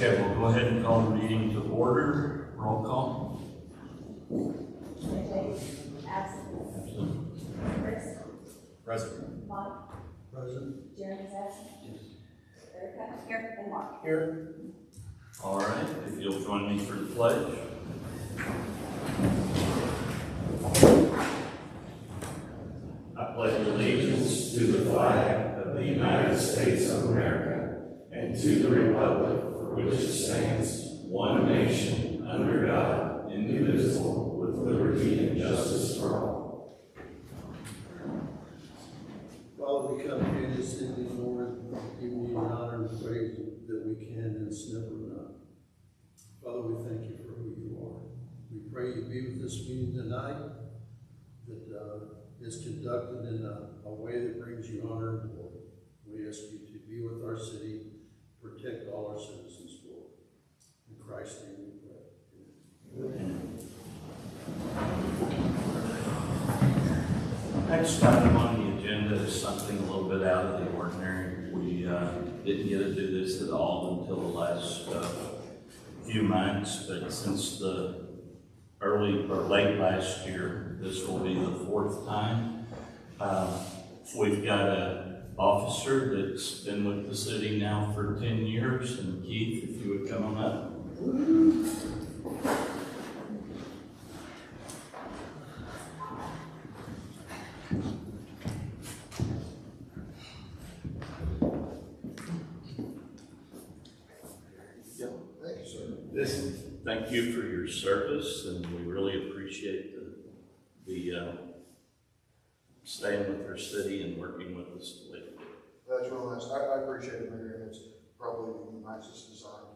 Okay, we'll go ahead and call the meeting to order. Roll call. Absent. Chris. Present. Bob. Present. Jeremy's absent. Yes. Erica. Here. And Mark. Here. All right, if you'll join me for the pledge. I pledge allegiance to the flag of the United States of America and to the republic for which it stands, one nation, under God, indivisible, with liberty and justice for all. Father, we come here this evening, Lord, giving you honor and praise that we can, and it's never enough. Father, we thank you for who you are. We pray you be with this meeting tonight, that is conducted in a way that brings you honor and glory. We ask you to be with our city, protect all our citizens, Lord. In Christ's name we pray. Amen. Next item on the agenda is something a little bit out of the ordinary. We didn't get to do this at all until the last few months, but since the early or late last year, this will be the fourth time. We've got an officer that's been with the city now for 10 years, and Keith, if you would come on up. Thank you for your service, and we really appreciate the staying with our city and working with us lately. That's real nice. I appreciate it, Mayor, and it's probably the nicest design.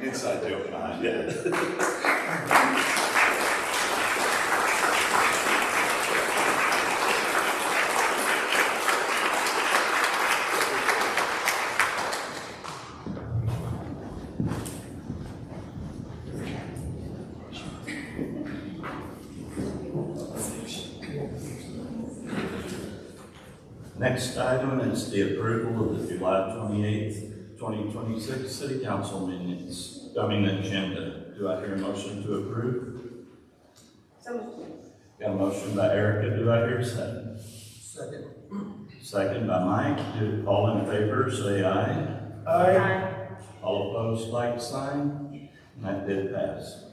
Inside joke behind it. Next item is the approval of the July 28th, 2026 City Council minutes, agenda. Do I hear a motion to approve? So moved. Got a motion by Erica. Do I hear a second? Second. Second by Mike. All in favor, say aye. Aye. All opposed, like sign. And that did pass.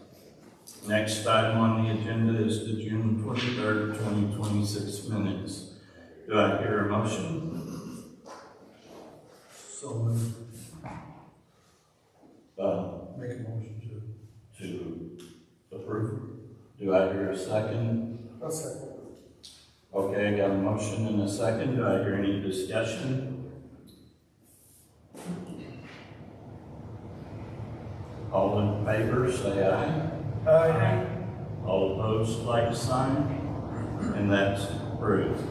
Next item on the agenda is the June 23rd, 2026 minutes. Do I hear a motion? So moved. Make a motion To approve. Do I hear a second? to. A second. Okay, I got a motion and a second. Do I hear any discussion? All in favor, say aye. Aye. All opposed, like sign. And that's approved.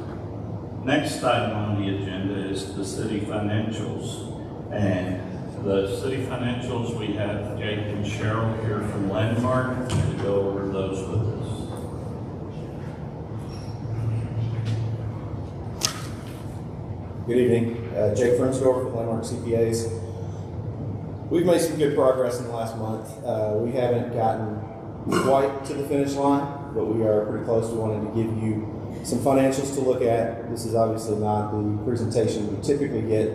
Next item on the agenda is the city financials. And the city financials, we have Jake and Cheryl here from Landmark to go over those with us. Good evening. Jake Fernsdorf with Landmark CPAs. We've made some good progress in the last month. We haven't gotten quite to the finish line, but we are pretty close. We wanted to give you some financials to look at. This is obviously not the presentation we typically get.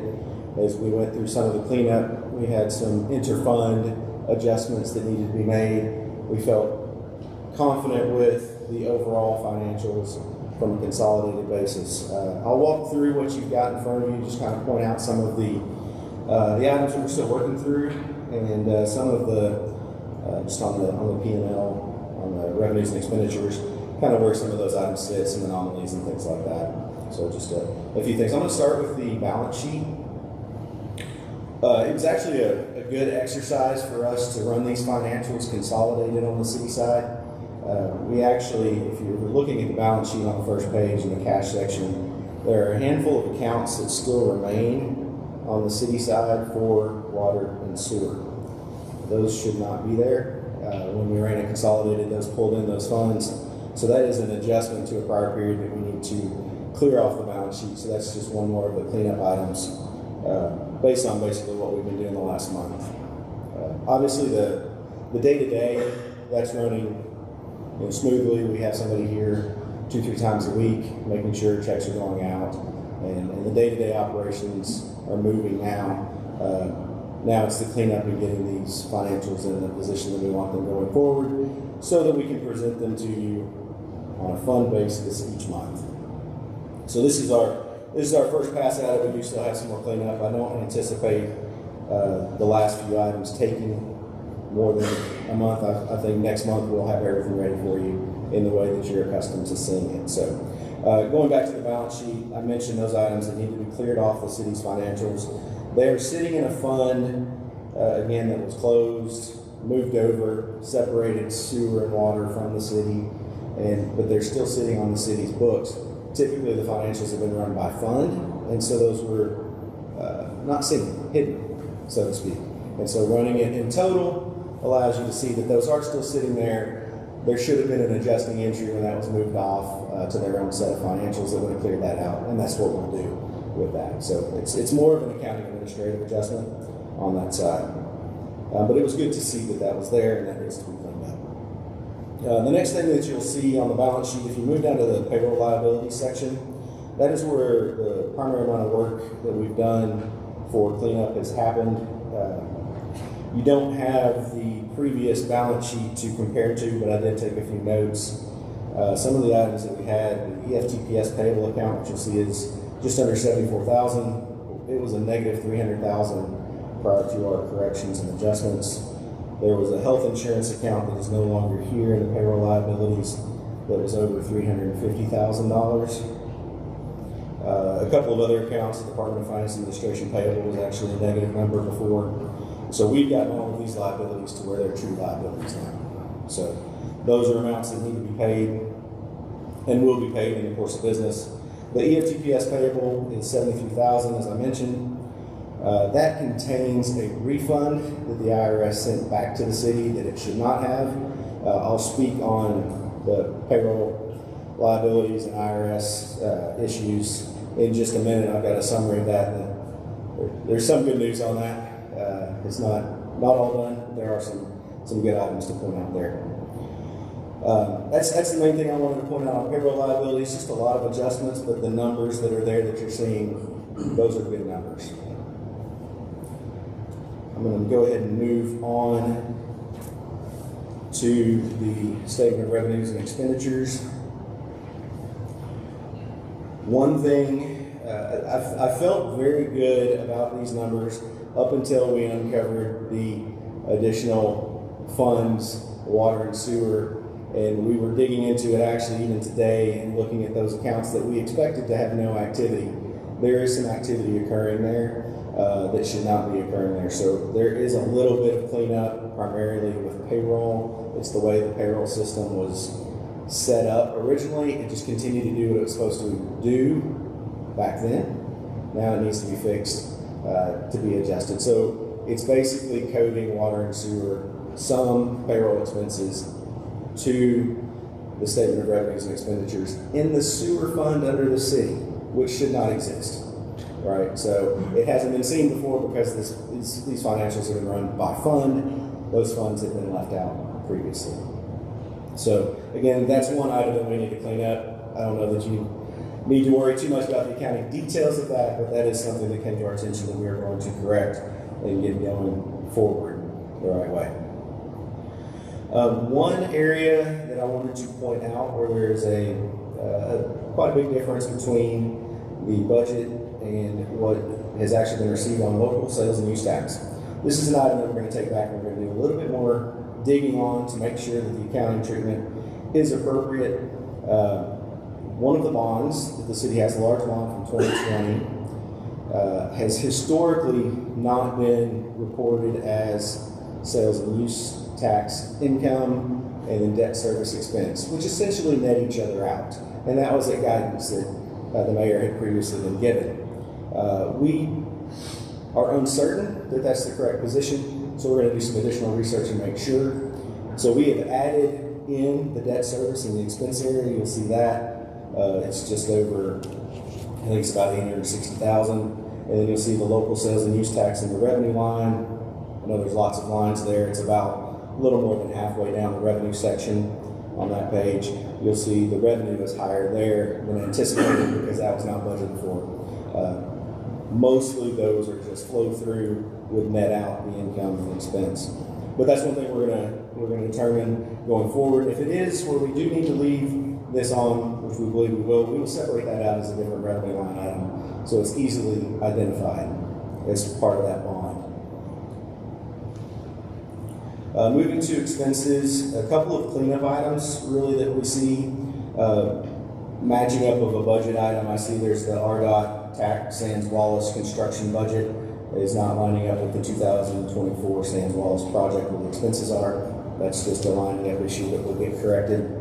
As we went through some of the cleanup, we had some inter-fund adjustments that needed to be made. We felt confident with the overall financials from a consolidated basis. I'll walk through what you've got in front of you, just kind of point out some of the items we're still working through, and some of the just on the P&L, on the revenues and expenditures, kind of where some of those items sit, some anomalies and things like that. So just a few things. I'm going to start with the balance sheet. It was actually a good exercise for us to run these financials consolidated on the city side. We actually, if you're looking at the balance sheet on the first page in the cash section, there are a handful of accounts that still remain on the city side for water and sewer. Those should not be there. When we ran it consolidated, those pulled in those funds. So that is an adjustment to a prior period that we need to clear off the balance sheet. So that's just one more of the cleanup items. based on basically what we've been doing the last month. Obviously, the day-to-day, that's running smoothly. We have somebody here 2-3 times a week, making sure checks are going out, and the day-to-day operations are moving now. Now it's the cleanup and getting these financials in the position that we want them going forward, so that we can present them to you on a fund basis each month. So this is our first pass at it. We do still have some more cleanup. I don't anticipate the last few items taking more than a month. I think next month we'll have everything ready for you in the way that you're accustomed to seeing it. So going back to the balance sheet, I mentioned those items that need to be cleared off the city's financials. They are sitting in a fund, again, that was closed, moved over, separated sewer and water from the city, but they're still sitting on the city's books. Typically, the financials have been run by fund, and so those were not sitting, hidden, so to speak. And so running it in total allows you to see that those are still sitting there. There should have been an adjusting entry when that was moved off to their own set of financials that would have cleared that out, and that's what we'll do with that. So it's more of an accounting administrative adjustment on that side. But it was good to see that that was there and that needs to be cleaned up. The next thing that you'll see on the balance sheet, if you move down to the payroll liability section, that is where the primary amount of work that we've done for cleanup has happened. You don't have the previous balance sheet to compare to, but I did take a few notes. Some of the items that we had, the EFTPS payable account, which you'll see is just under $74,000. It was a negative $300,000 prior to our corrections and adjustments. There was a health insurance account that is no longer here in the payroll liabilities that was over $350,000. A couple of other accounts, the Department of Finance Administration payable was actually a negative number before. So we've gotten all of these liabilities to where they're true liabilities now. So those are amounts that need to be paid and will be paid in the course of business. The EFTPS payable is $73,000, as I mentioned. That contains a refund that the IRS sent back to the city that it should not have. I'll speak on the payroll liabilities and IRS issues in just a minute. I've got a summary of that. There's some good news on that. It's not all done. There are some good items to point out there. That's the main thing I wanted to point out on payroll liabilities. Just a lot of adjustments, but the numbers that are there that you're seeing, those are good numbers. I'm going to go ahead and move on to the statement of revenues and expenditures. One thing, I felt very good about these numbers up until we uncovered the additional funds, water and sewer, and we were digging into it actually even today and looking at those accounts that we expected to have no activity. There is some activity occurring there that should not be occurring there. So there is a little bit of cleanup, primarily with payroll. It's the way the payroll system was set up originally. It just continued to do what it was supposed to do back then. Now it needs to be fixed to be adjusted. So it's basically coding water and sewer, some payroll expenses to the statement of revenues and expenditures in the sewer fund under the city, which should not exist, right? So it hasn't been seen before because these financials have been run by fund. Those funds have been left out previously. So again, that's one item that we need to clean up. I don't know that you need to worry too much about the accounting details of that, but that is something that came to our attention that we are going to correct and get going forward the right way. One area that I wanted to point out where there is quite a big difference between the budget and what has actually been received on local sales and use tax. This is an item that we're going to take back and we're going to do a little bit more digging on to make sure that the accounting treatment is appropriate. One of the bonds that the city has, a large bond from 2020, has historically not been reported as sales and use tax income and then debt service expense, which essentially net each other out. And that was a guidance that the mayor had previously been given. We are uncertain that that's the correct position, so we're going to do some additional research and make sure. So we have added in the debt service in the expense area. You'll see that. It's just over, I think it's about $860,000. And then you'll see the local sales and use tax in the revenue line. I know there's lots of lines there. It's about a little more than halfway down the revenue section on that page. You'll see the revenue is higher there than anticipated because that was not budgeted for. Mostly those are just flow through with net out the income and expense. But that's one thing we're gonna determine going forward. If it is where we do need to leave this on, which we believe we will separate that out as a different revenue line item, so it's easily identified as part of that bond. Moving to expenses, a couple of cleanup items really that we see matching up of a budget item. I see there's the RDOT TAC Sands Wallace construction budget is not lining up with the 2024 Sands Wallace project where the expenses are. That's just a lining up issue that will get corrected.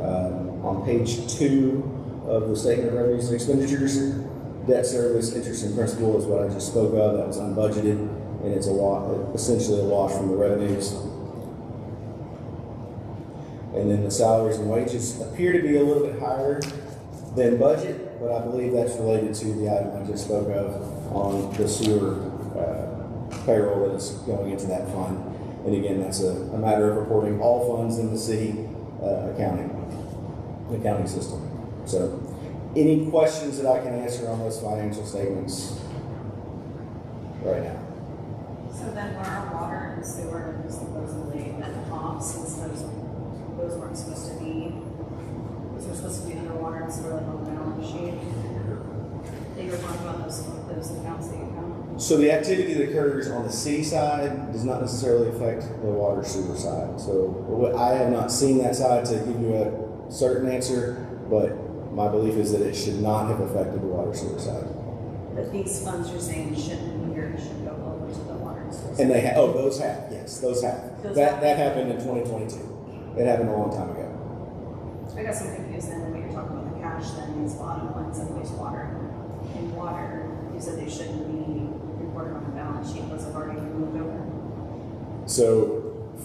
On page 2 of the statement of revenues and expenditures, debt service, interest and principal is what I just spoke of. That was unbudgeted, and it's essentially a wash from the revenues. And then the salaries and wages appear to be a little bit higher than budget, but I believe that's related to the item I just spoke of on the sewer payroll that is going into that fund. And again, that's a matter of reporting all funds in the city accounting system. So, any questions that I can answer on those financial statements right now? So then were our water and sewer supposedly at the top, since those weren't supposed to be, those were supposed to be underwater and sewer like on the balance sheet? That you were talking about those accounts that you count? So the activity that occurs on the city side does not necessarily affect the water sewer side. So I have not seen that side to give you a certain answer, but my belief is that it should not have affected the water sewer side. But these funds you're saying shouldn't be here, should go over to the water and sewer. And those have, yes, those have. That happened in 2022. It happened a long time ago. I got some confused then when you're talking about the cash, then these bottom lines of wastewater and water, you said they shouldn't be reported on the balance sheet, those have already been moved over. So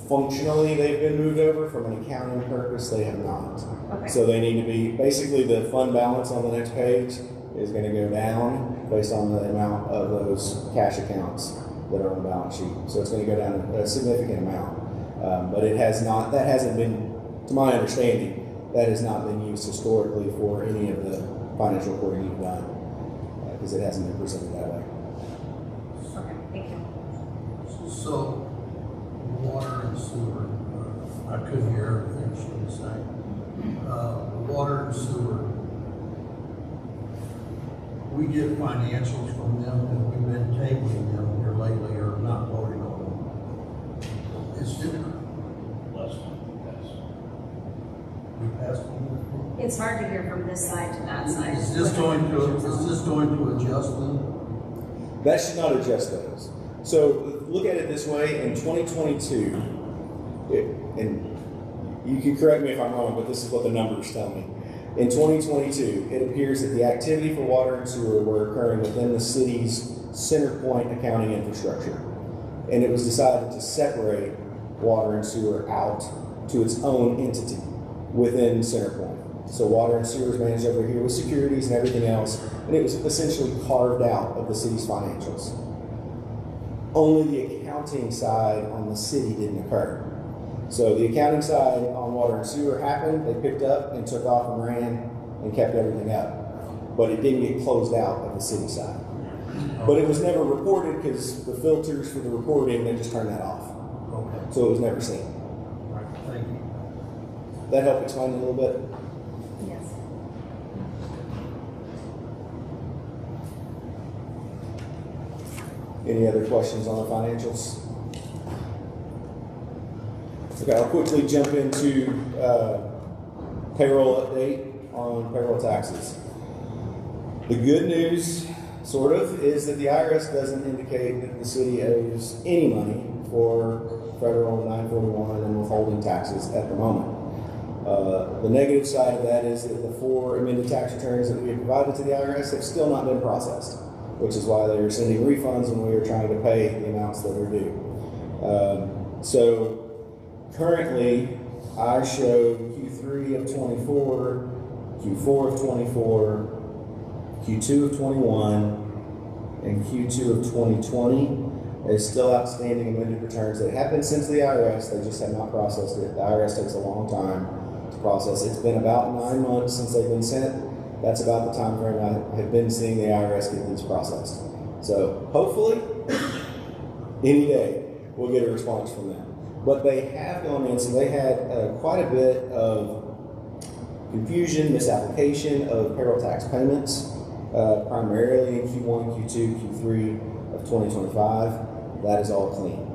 functionally, they've been moved over. From an accounting purpose, they have not. Okay. So they need to be, basically the fund balance on the next page is going to go down based on the amount of those cash accounts that are on the balance sheet. So it's going to go down a significant amount. But it has not, that hasn't been, to my understanding, that has not been used historically for any of the financial reporting you've done, because it hasn't been presented that way. Okay, thank you. So, water and sewer, I couldn't hear everything she was saying. Water and sewer, we get financials from them, and we've been tabling them here lately, or not voting on them. It's different. Last one, yes. We passed them. It's hard to hear from this side to that side. Is this going to adjust them? That should not adjust those. So look at it this way, in 2022, and you can correct me if I'm wrong, but this is what the numbers tell me. In 2022, it appears that the activity for water and sewer were occurring within the city's CenterPoint accounting infrastructure. And it was decided to separate water and sewer out to its own entity within CenterPoint. So water and sewer is managed over here with securities and everything else, and it was essentially carved out of the city's financials. Only the accounting side on the city didn't occur. So the accounting side on water and sewer happened, they picked up and took off and ran and kept everything up. But it didn't get closed out of the city side. But it was never reported because the filters for the reporting, they just turned that off. Okay. So it was never seen. All right, thank you. That help explain it a little bit? Yes. Any other questions on the financials? Okay, I'll quickly jump into payroll update on payroll taxes. The good news, sort of, is that the IRS doesn't indicate that the city owes any money for federal 941 and withholding taxes at the moment. The negative side of that is that the 4 amended tax returns that we have provided to the IRS have still not been processed, which is why they are sending refunds when we are trying to pay the amounts that are due. So currently, I show Q3 of 24, Q4 of 24, Q2 of 21, and Q2 of 2020 is still outstanding amended returns that have been sent to the IRS. They just have not processed it. The IRS takes a long time to process. It's been about 9 months since they've been sent. That's about the time frame I have been seeing the IRS get these processed. So hopefully, any day, we'll get a response from them. But they have gone in, so they had quite a bit of confusion, misapplication of payroll tax payments, primarily in Q1, Q2, Q3 of 2025. That is all clean.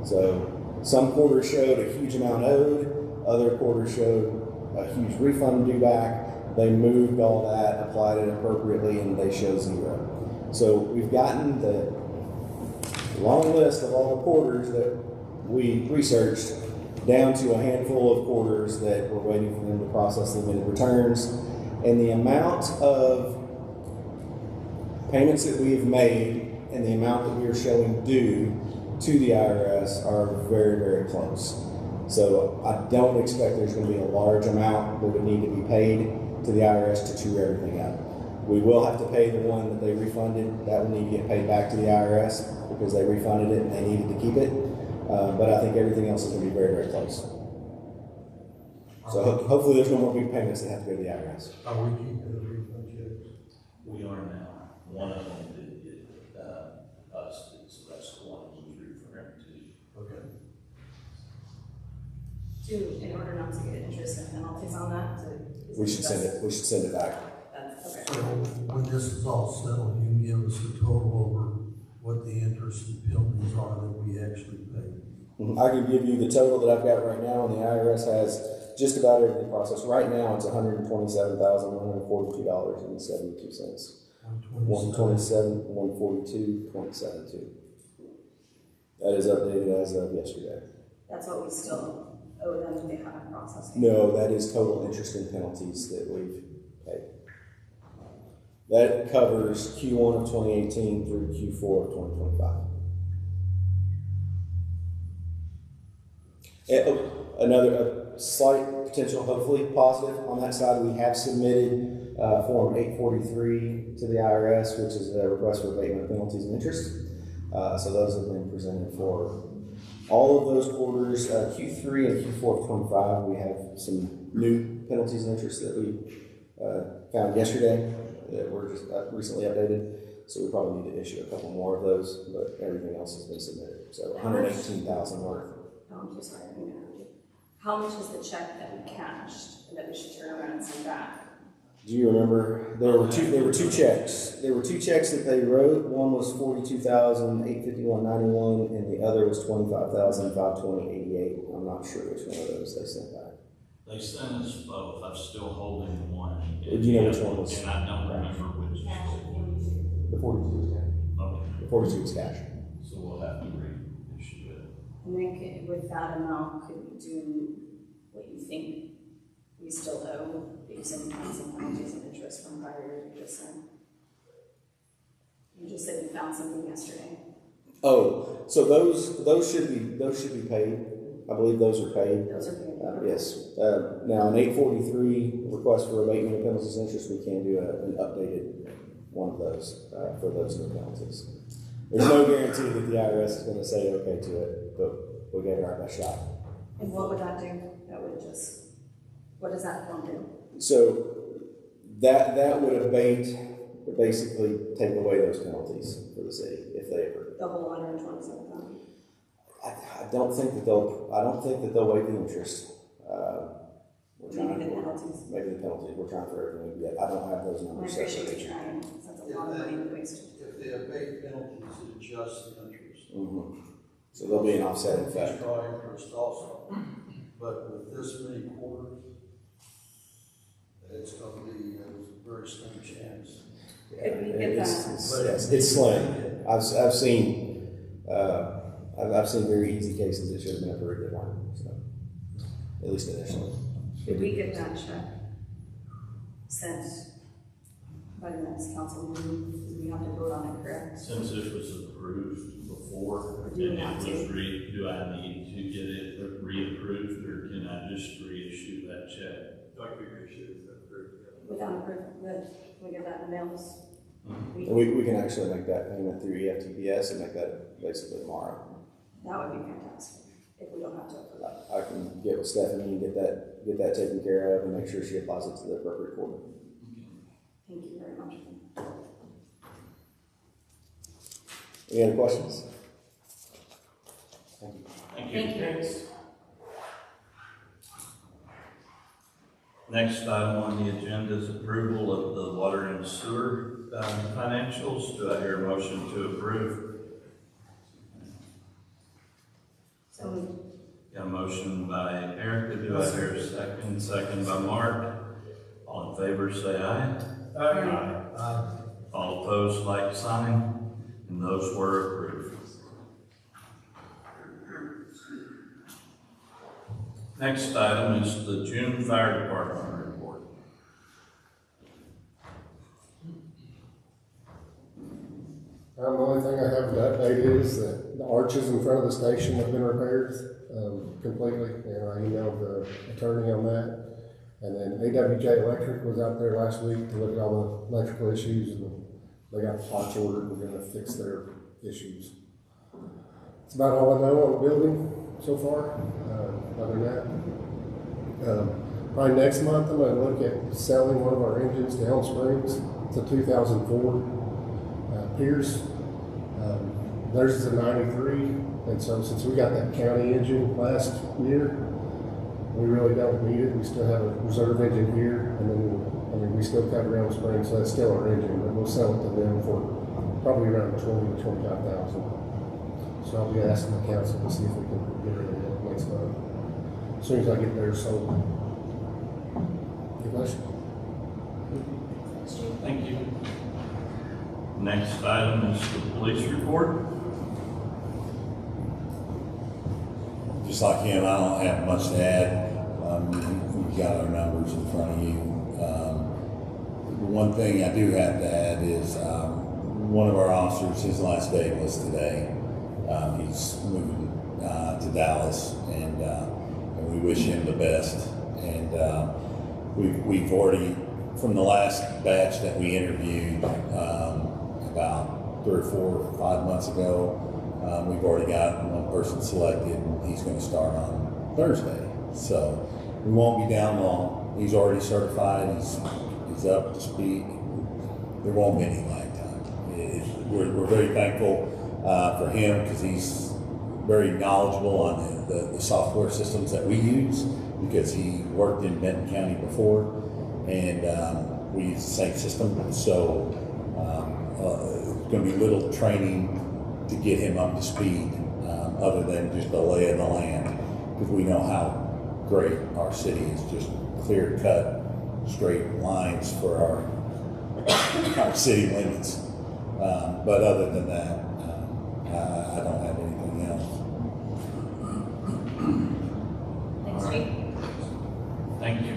So some quarters showed a huge amount owed, other quarters showed a huge refund due back. They moved all that, applied it appropriately, and they show zero. So we've gotten the long list of all the quarters that we researched down to a handful of quarters that we're waiting for them to process the amended returns. And the amount of payments that we've made and the amount that we are showing due to the IRS are very, very close. So I don't expect there's going to be a large amount that would need to be paid to the IRS to true everything up. We will have to pay the one that they refunded. That will need to get paid back to the IRS because they refunded it and they needed to keep it. But I think everything else is going to be very, very close. So hopefully there's no more big payments that have to go to the IRS. Are we keeping the refund checks? We are now. One of them did get busted, so that's the one we was referring to. Okay. In order not to get interest and penalties on that, We should send it back. Okay. So when this is all settled, you can give us a total over what the interest and penalties are that we actually pay. I can give you the total that I've got right now, and the IRS has just about everything processed. Right now, it's $127,142.72. 127,142.72. That is updated as of yesterday. That's what we still owe them if they haven't processed it. No, that is total interest and penalties that we've paid. That covers Q1 of 2018 through Q4 of 2025. Another slight potential, hopefully positive on that side. We have submitted Form 843 to the IRS, which is a request for abatement of penalties and interest. So those have been presented for all of those quarters. Q3 and Q4 of 25, we have some new penalties and interest that we found yesterday that were just recently updated. So we probably need to issue a couple more of those, but everything else has been submitted. So 118,000 worth. Oh, I'm so sorry, I didn't mean to interrupt you. How much is the check that we cashed and that we should turn around and send back? Do you remember? There were two checks. There were two checks that they wrote. One was $42,851.91, and the other was $25,520.88. I'm not sure which one of those they sent back. They sent us both. I'm still holding one. Do you know which one was? And I don't remember which was. The 42 was cash. Okay, The 42 was cash. so we'll have to reissue it. And then with that amount, could we do what you think we still owe? Because then we found some penalties and interest from prior years you just said. You just said you found something yesterday. Oh, so those should be paid. I believe those are paid. Those are paid. Yes. Now, an 843 request for abatement of penalties and interest, we can do an updated one of those for those new penalties. There's no guarantee that the IRS is going to say okay to it, but we gave it our best shot. And what would that do? What does that form do? So that would abate, basically take away those penalties for the city if they ever. The whole 127,000? I don't think that they'll waive the interest. Maybe the penalties. Maybe the penalties. We're trying for everything yet. I don't have those I numbers. appreciate you trying. That's a lot of money to waste. If they abate penalties, it adjusts the interest. Mm-hmm. So there'll be an offset effect. Draw interest also, but with this many quarters, it's going to be a very slim chance. Could we get that? It's slim. I've seen very easy cases that should have been approved that weren't. So at least initially. Could we get that check sent by the next council meeting? Because we have to vote on it, correct? Since it was approved before, Or and do you it have was to? do I need to get it reapproved, or can I just reissue that check? Without a proof, good. Can we get that in the mails? And we can actually make that payment through EFTPS and make that basically tomorrow. That would be fantastic, if we don't have to approve it. I can get with Stephanie and get that taken care of and make sure she applies it to the appropriate court. Thank you very much. Any other questions? Thank you. Thank you. Thank you. Next item on the agenda is approval of the water and sewer financials. Do I hear a motion to approve? So, Got a motion by Erica. Do I hear a second? Second by Mark. All in favor, say aye. All opposed, like sign. And those were approved. Next item is the June Fire Department report. The only thing I have to update is that the arches in front of the station have been repaired completely, and I emailed the attorney on that. And then AWJ Electric was out there last week to look at all the electrical issues, and they got the parts ordered. We're gonna fix their issues. That's about all I know on the building so far. Other than that, probably next month I'm gonna look at selling one of our engines to Elm Springs. It's a 2004 Pierce. Theirs is a 93, and so since we got that county engine last year, we really don't need it. We still have a reserve engine here, and then we still cover Elm Springs, so that's still our engine, but we'll sell it to them for probably around $20,000 to $25,000. So I'll be asking the council to see if we can get rid of it next month, as soon as I get theirs sold. Good question. Thank you. Next item is the police report. Just like him, I don't have much to add. We've got our numbers in front of you. The one thing I do have to add is one of our officers, his last day was today. He's moving to Dallas, and we wish him the best. And we've already, from the last batch that we interviewed about 3 or 4 or 5 months ago, we've already got one person selected, and he's going to start on Thursday. So we won't be down long. He's already certified. He's up to speed. There won't be any lag time. We're very thankful for him because he's very knowledgeable on the software systems that we use, because he worked in Benton County before, and we use the same system. So it's going to be little training to get him up to speed, other than just the lay of the land, because we know how great our city is, just clear cut, straight lines for our city limits. But other than that, I don't have anything else. Thanks, Chief. Thank you.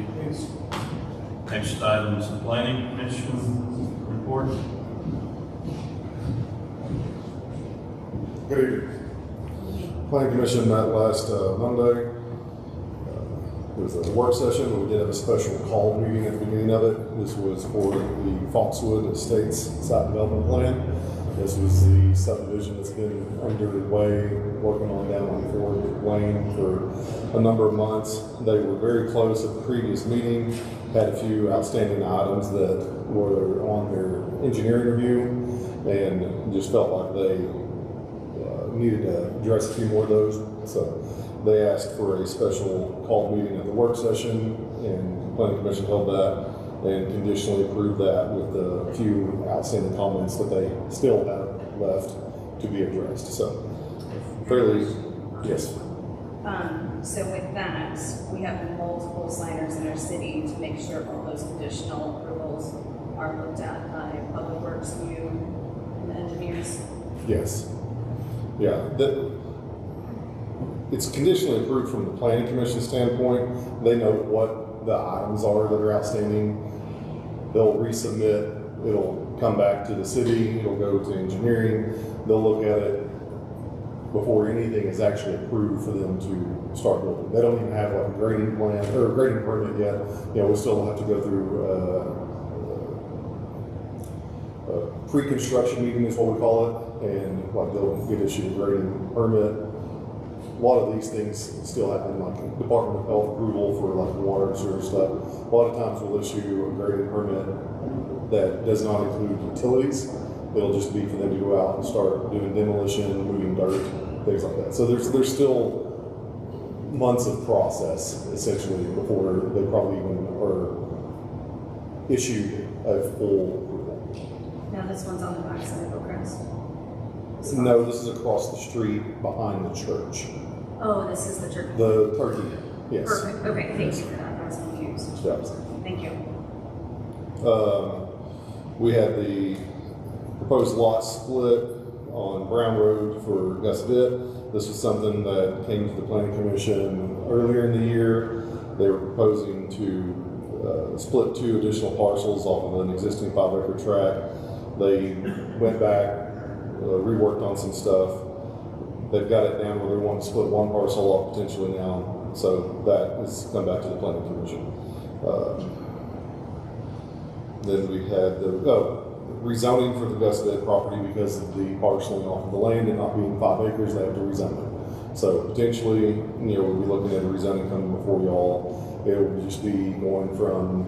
Next item is the planning commission report. Good evening. Planning Commission met last Monday. It was a work session. We did have a special call meeting at the beginning of it. This was for the Foxwood Estates site development plan. This was the subdivision that's been underway, working on down on Ford Lane for a number of months. They were very close at the previous meeting, had a few outstanding items that were on their engineering review, and just felt like they needed to address a few more of those. So they asked for a special call meeting at the work session, and the Planning Commission held that and conditionally approved that with the few outstanding comments that they still have left to be addressed. So fairly, yes. So with that, we have multiple signers in our city to make sure all those conditional approvals are looked at by Public Works, you, and the engineers. Yes. Yeah. It's conditionally approved from the Planning Commission standpoint. They know what the items are that are outstanding. They'll resubmit. It'll come back to the city. It'll go to engineering. They'll look at it before anything is actually approved for them to start building. They don't even have like a grading plan or a grading permit yet. You know, we still have to go through pre-construction meeting is what we call it, and like they'll get issued a grading permit. A lot of these things still happen, like Department of Health approval for like water and sewer stuff. A lot of times we'll issue a grading permit that does not include utilities. It'll just be for them to go out and start doing demolition, moving dirt, things like that. So there's still months of process essentially before they probably even are issued a full approval. Now this one's on the backside of Oakcrest. No, this is across the street behind the church. Oh, this is the church. The turkey, yes. Perfect, okay, thank you for that, I was confused. Yes. Thank you. We had the proposed lot split on Brown Road for Gus Vitt. This was something that came to the planning commission earlier in the year. They were proposing to split 2 additional parcels off of an existing 5-acre tract. They went back, reworked on some stuff. They've got it down where they want to split 1 parcel off potentially now. So that has come back to the planning commission. Then we had the rezoning for the Gus Vitt property because of the parceling off of the land and not being 5 acres, they have to rezone it. So potentially, we'll be looking at a rezoning coming before y'all. It will just be going from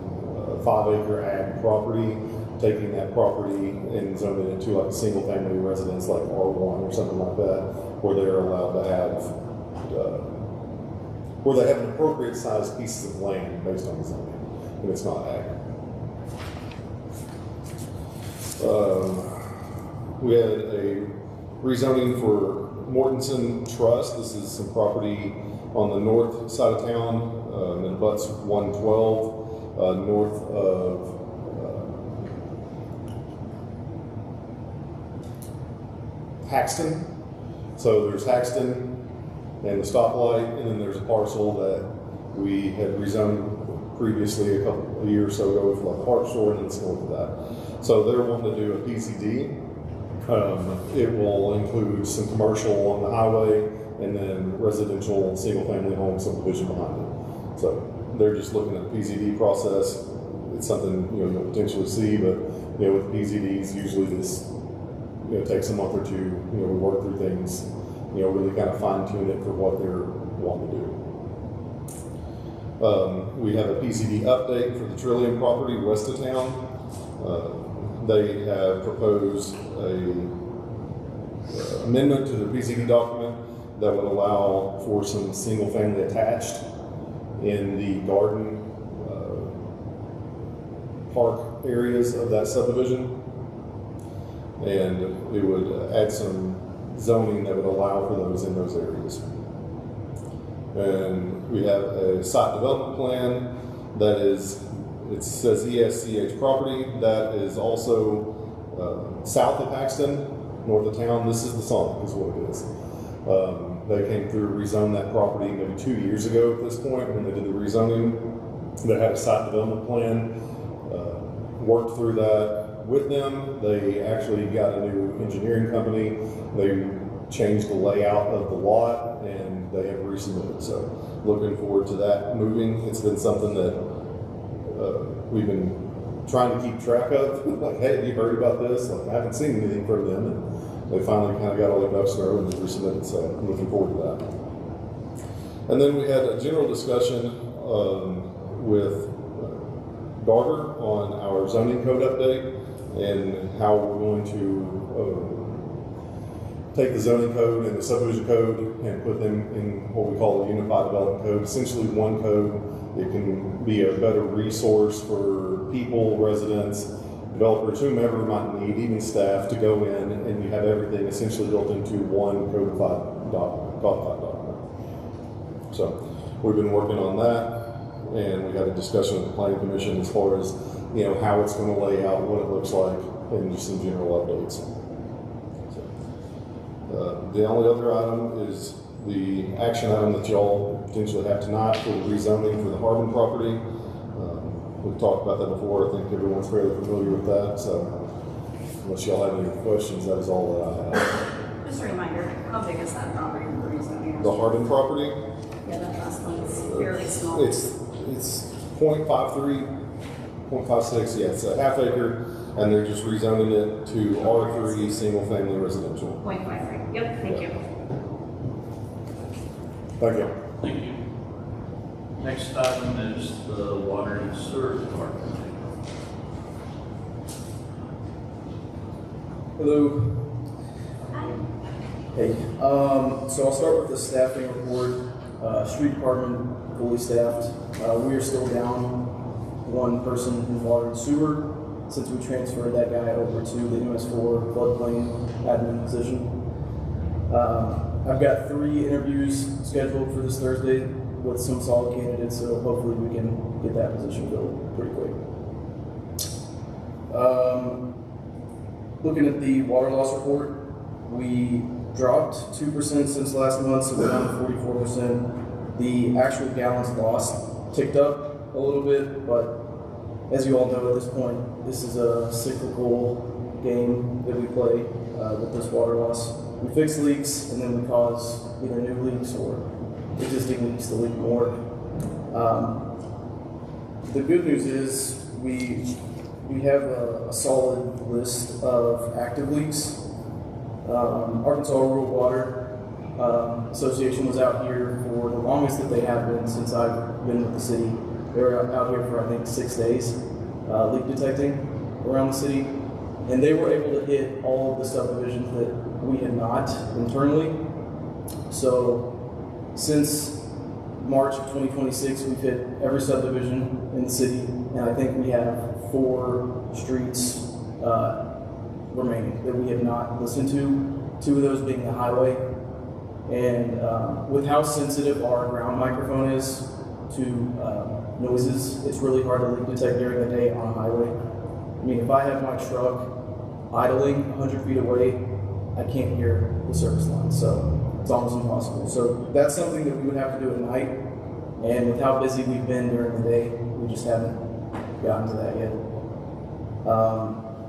5-acre ag property, taking that property and zoning it to like a single family residence like R1 or something like that, where they're allowed to have, where they have an appropriate sized pieces of land based on the zoning, and it's not ag. We had a rezoning for Mortensen Trust. This is some property on the north side of town. It abuts 112 north of Haxton. So there's Haxton and the stoplight, and then there's a parcel that we had rezoned previously a year or so ago for like a park store, and it's north of that. So they're wanting to do a PCD. It will include some commercial on the highway and then residential single-family home subdivision behind it. So they're just looking at the PCD process. It's something you'll potentially see, but with PCDs usually this takes a month or two. We work through things, really kind of fine-tune it for what they're wanting to do. We have a PCD update for the Trillium property west of town. They have proposed a amendment to the PCD document that would allow for some single-family attached in the garden park areas of that subdivision, and it would add some zoning that would allow for those in those areas. And we have a site development plan that is, it says ESCH property, that is also south of Paxton, north of town. This is the Sonic, is what it is. They came through, rezoned that property maybe 2 years ago at this point when they did the rezoning. They had a site development plan, worked through that with them. They actually got a new engineering company. They changed the layout of the lot, and they have resubmitted. So looking forward to that moving. It's been something that we've been trying to keep track of. Like, hey, have you heard about this? Like, I haven't seen anything from them, and they finally kind of got all their ducks in a row and they resubmitted. So I'm looking forward to that. And then we had a general discussion with Garter on our zoning code update and how we're going to take the zoning code and the subdivision code and put them in what we call a unified development code, essentially one code. It can be a better resource for people, residents, developers, whomever might need, even staff, to go in, and you have everything essentially built into one codified document. So we've been working on that, and we had a discussion with the Planning Commission as far as how it's going to lay out, what it looks like, and just some general updates. The only other item is the action item that y'all potentially have tonight for the rezoning for the Harbin property. We've talked about that before. I think everyone's fairly familiar with that. So unless y'all have any questions, that is all that I have. Just a reminder, how big is that property for rezoning? The Harbin property, Yeah, that last one's fairly small. it's 0.53, 0.56. Yeah, it's a half acre. and they're just rezoning it to R3 single-family residential. 0.53. Yep, thank you. Thank you. Thank you. Next item is the water and sewer department. Hello. Hey, so I'll start with the staffing report. Street department fully staffed. We are still down one person in water and sewer since we transferred that guy over to the MS4 floodplain admin position. I've got 3 interviews scheduled for this Thursday with some solid candidates, so hopefully we can get that position filled pretty quick. Looking at the water loss report, we dropped 2% since last month, so we're down to 44%. The actual gallons lost ticked up a little bit, but as you all know at this point, this is a cyclical game that we play with this water loss. We fix leaks, and then we cause either new leaks or existing leaks to leak more. The good news is we have a solid list of active leaks. Arkansas Rural Water Association was out here for the longest that they have been since I've been with the city. They were out here for I think 6 days leak detecting around the city, and they were able to hit all of the subdivisions that we had not internally. So since March of 2026, we've hit every subdivision in the city, and I think we have 4 streets remaining that we have not listened to, 2 of those being the highway. And with how sensitive our ground microphone is to noises, it's really hard to leak detect during the day on a highway. I mean, if I have my truck idling 100 feet away, I can't hear the service line, so it's almost impossible. So that's something that we would have to do at night, and with how busy we've been during the day, we just haven't gotten to that yet.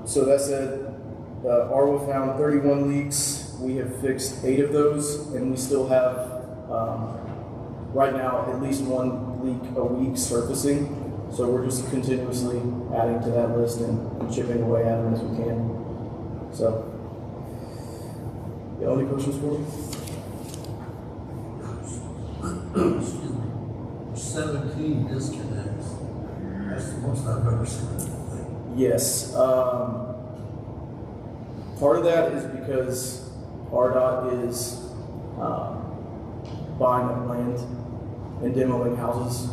So that said, Arwa found 31 leaks. We have fixed 8 of those, and we still have, right now, at least 1 leak a week surfacing. So we're just continuously adding to that list and chipping away at them as we can. So, any questions for me? 17 disconnects. That's the most I've ever seen. Yes. Part of that is because RDOT is buying up land and demoing houses.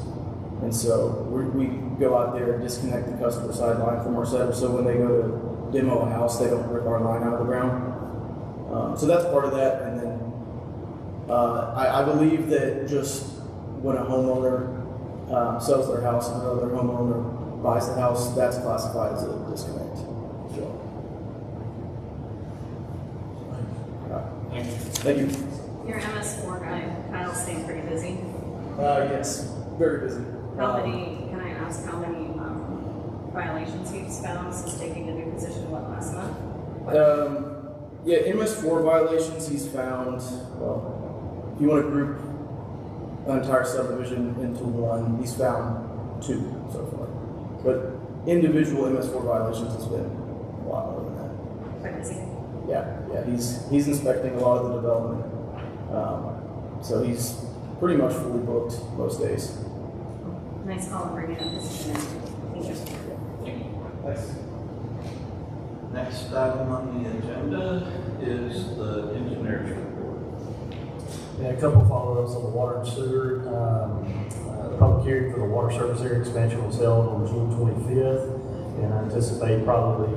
And so we go out there and disconnect the customer side line from our setter, so when they go to demo a house, they don't rip our line out of the ground. So that's part of that. And then I believe that just when a homeowner sells their house and another homeowner buys the house, that's classified as a disconnect. So, thank you. Your MS4 guy, Kyle, staying pretty busy. Yes, very busy. How many, can I ask how many violations he's found since taking the new position, last month? Yeah, MS4 violations he's found, well, if you want to group an entire subdivision into one, he's found 2 so far. But individual MS4 violations has been a lot more than that. Quite busy. Yeah, he's inspecting a lot of the development. So he's pretty much fully booked most days. Nice call and bringing up this position. Thank you. Thanks. Next item on the agenda is the engineer's report. Yeah, a couple follow-ups on the water and sewer. The public hearing for the water service area expansion was held on June 25th, and I anticipate probably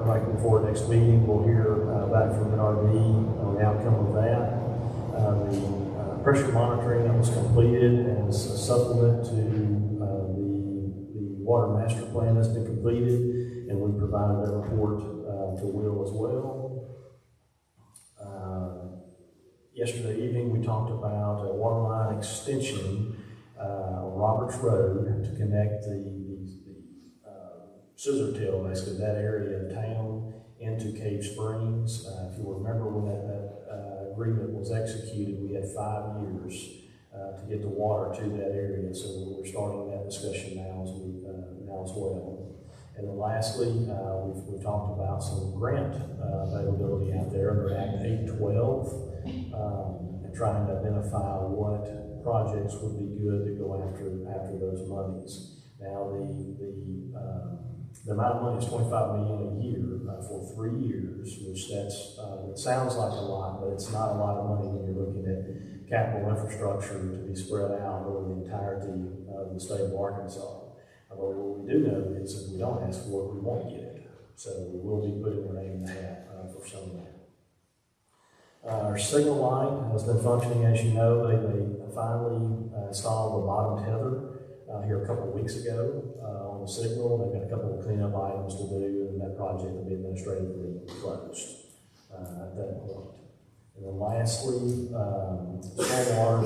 right before next meeting we'll hear back from NRB on the outcome of that. The pressure monitoring that was completed as a supplement to the water master plan that's been completed, and we provided that report to Will as well. Yesterday evening, we talked about a water line extension on Roberts Road to connect the scissor tail, basically that area of town, into Cave Springs. If you remember when that agreement was executed, we had 5 years to get the water to that area. So we're starting that discussion now as well. And then lastly, we've talked about some grant availability out there under Act 812, and trying to identify what projects would be good to go after those monies. Now, the amount of money is $25 million a year for 3 years, which it sounds like a lot, but it's not a lot of money when you're looking at capital infrastructure to be spread out over the entirety of the state of Arkansas. But what we do know is if we don't ask for it, we won't get it. So we will be putting our name in the hat for some of that. Our signal line has been functioning, as you know. They finally installed the bottom tether here a couple of weeks ago on the signal. They've got a couple of cleanup items to do, and that project will be administratively closed at that point. And then lastly, stormwater,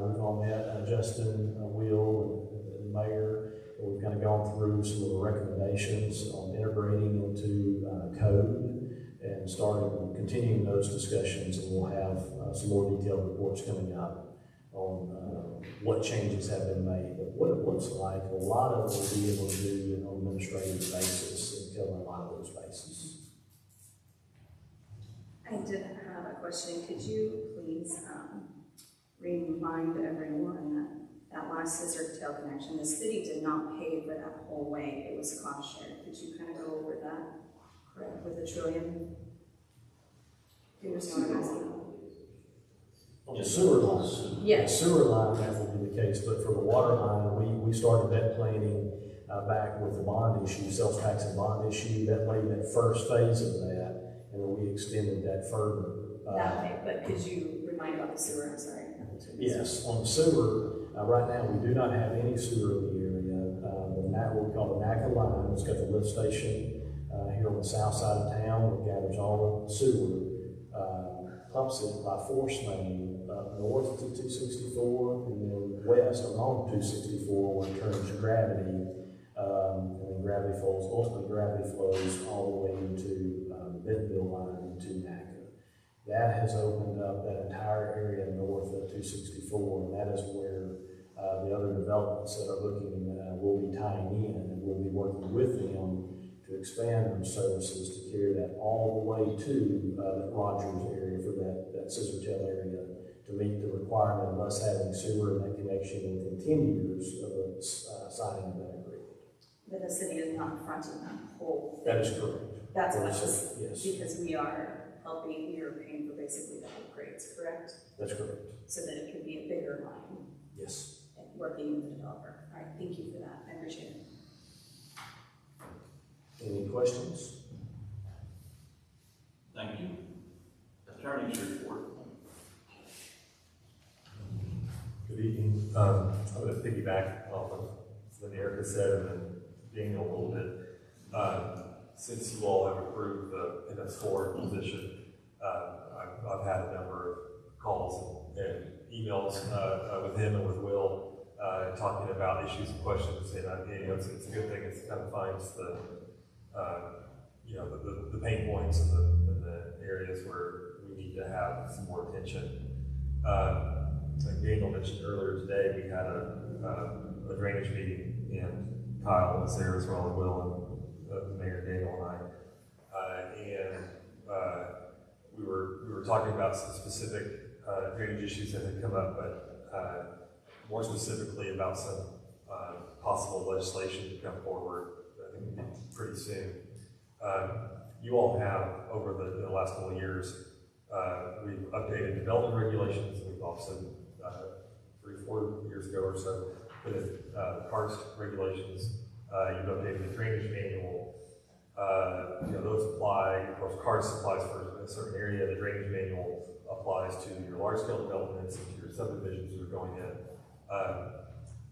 we've all met Justin, Will, and the mayor. We've kind of gone through some of the recommendations on integrating into code and continuing those discussions, and we'll have some more detailed reports coming up on what changes have been made. But what it looks like, a lot of it we'll be able to do on an administrative basis and cover a lot of those bases. I did have a question. Could you please remind everyone that last scissor tail connection, the city did not pay for that whole way. It was cost shared. Could you kind of go over that, correct, with the trillion? Do you understand what I'm asking? On the sewer line, yes. The sewer line, that will be the case, but for the water line, we started that planning back with the bond issue, sales tax and bond issue. That laid that first phase of that, and then we extended that further. But could you remind about the sewer? I'm sorry. Yes, on the sewer, right now we do not have any sewer in the area. What we call the NACA line, it's got the lift station here on the south side of town. It gathers all the sewer, pumps it by force main up north to 264, and then west along 264 where it turns to gravity, and then gravity flows. Ultimately, gravity flows all the way into the Bentonville line into NACA. That has opened up that entire area north of 264, and that is where the other developments that are looking will be tying in, and we'll be working with them to expand those services to carry that all the way to that Rogers area for that Scissortail area to meet the requirement of us having sewer and that connection within 10 years of signing of that agreement. But the city is not fronting that whole thing. That is correct. That's what was, yes. Because we are paying for basically the upgrades, correct? That's correct. So that it could be a bigger line. Yes. And working with the developer. All right, thank you for that. I appreciate it. Any questions? Thank you. Attorney's report. Good evening. I'm going to piggyback off of what Erica said and then Daniel a little bit. Since you all have approved the MS4 position, I've had a number of calls and emails with him and with Will talking about issues and questions, and it's a good thing. It kind of finds the pain points and the areas where we need to have some more attention. Like Daniel mentioned earlier today, we had a drainage meeting, and Kyle was there as well as Will and Mayor Daniel and I, we were talking about some specific drainage issues that had come up, but more specifically about some possible legislation to come forward, I think pretty soon. You all have, over the last couple of years, we've updated development regulations. We've also, 3-4 years ago or so, put in karst regulations. You've updated the drainage manual. Those apply, of course, karst applies for a certain area. The drainage manual applies to your large-scale developments and to your subdivisions that are going in.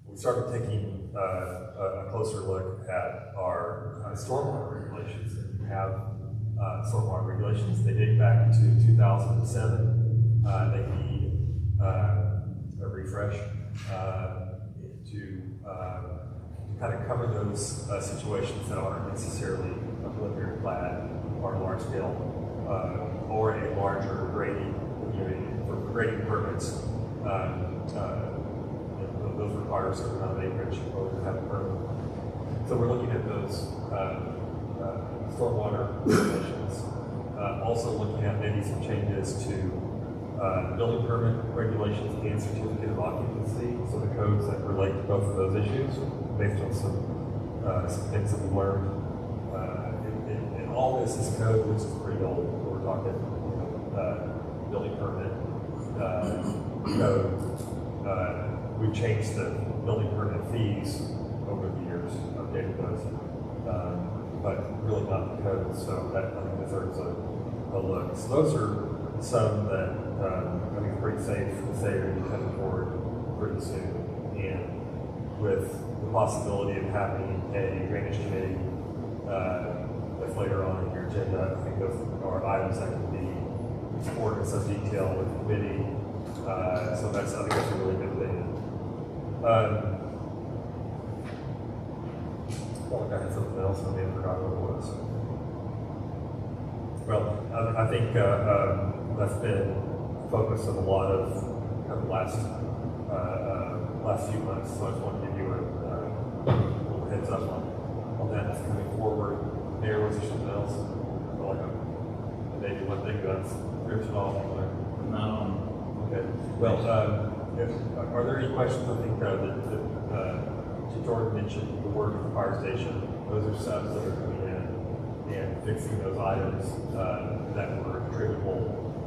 We started taking a closer look at our stormwater regulations. And we have stormwater regulations. They date back to 2007. They need a refresh to kind of cover those situations that aren't necessarily a preliminary plat or large scale or a larger grading, for grading permits. Those require a certain amount of acreage in order to have a permit. So we're looking at those stormwater regulations. Also looking at maybe some changes to building permit regulations and certificate of occupancy. So the codes that relate to both of those issues, based on some things that we learned. And all this is code, which is pretty old. We're talking, building permit code. We've changed the building permit fees over the years, updated those, but really not the code, so that I think deserves a look. So those are some that I think are pretty safe to say are going to be coming forward pretty soon. And with the possibility of having a drainage committee that's later on in your agenda, I think those are items that can be explored in some detail with the committee. So I think that's a really good thing. I felt like I had something else, I may have forgotten what it was. Well, I think that's been a focus of a lot of kind of last few months, so I just want to give you a little heads up on that that's coming forward. Mayor, was there something else? Like maybe one thing that's driven off on there? No. Okay. Well, are there any questions? I think that Jordan mentioned the work at the fire station. Those are subs that are coming in and fixing those items that were attributable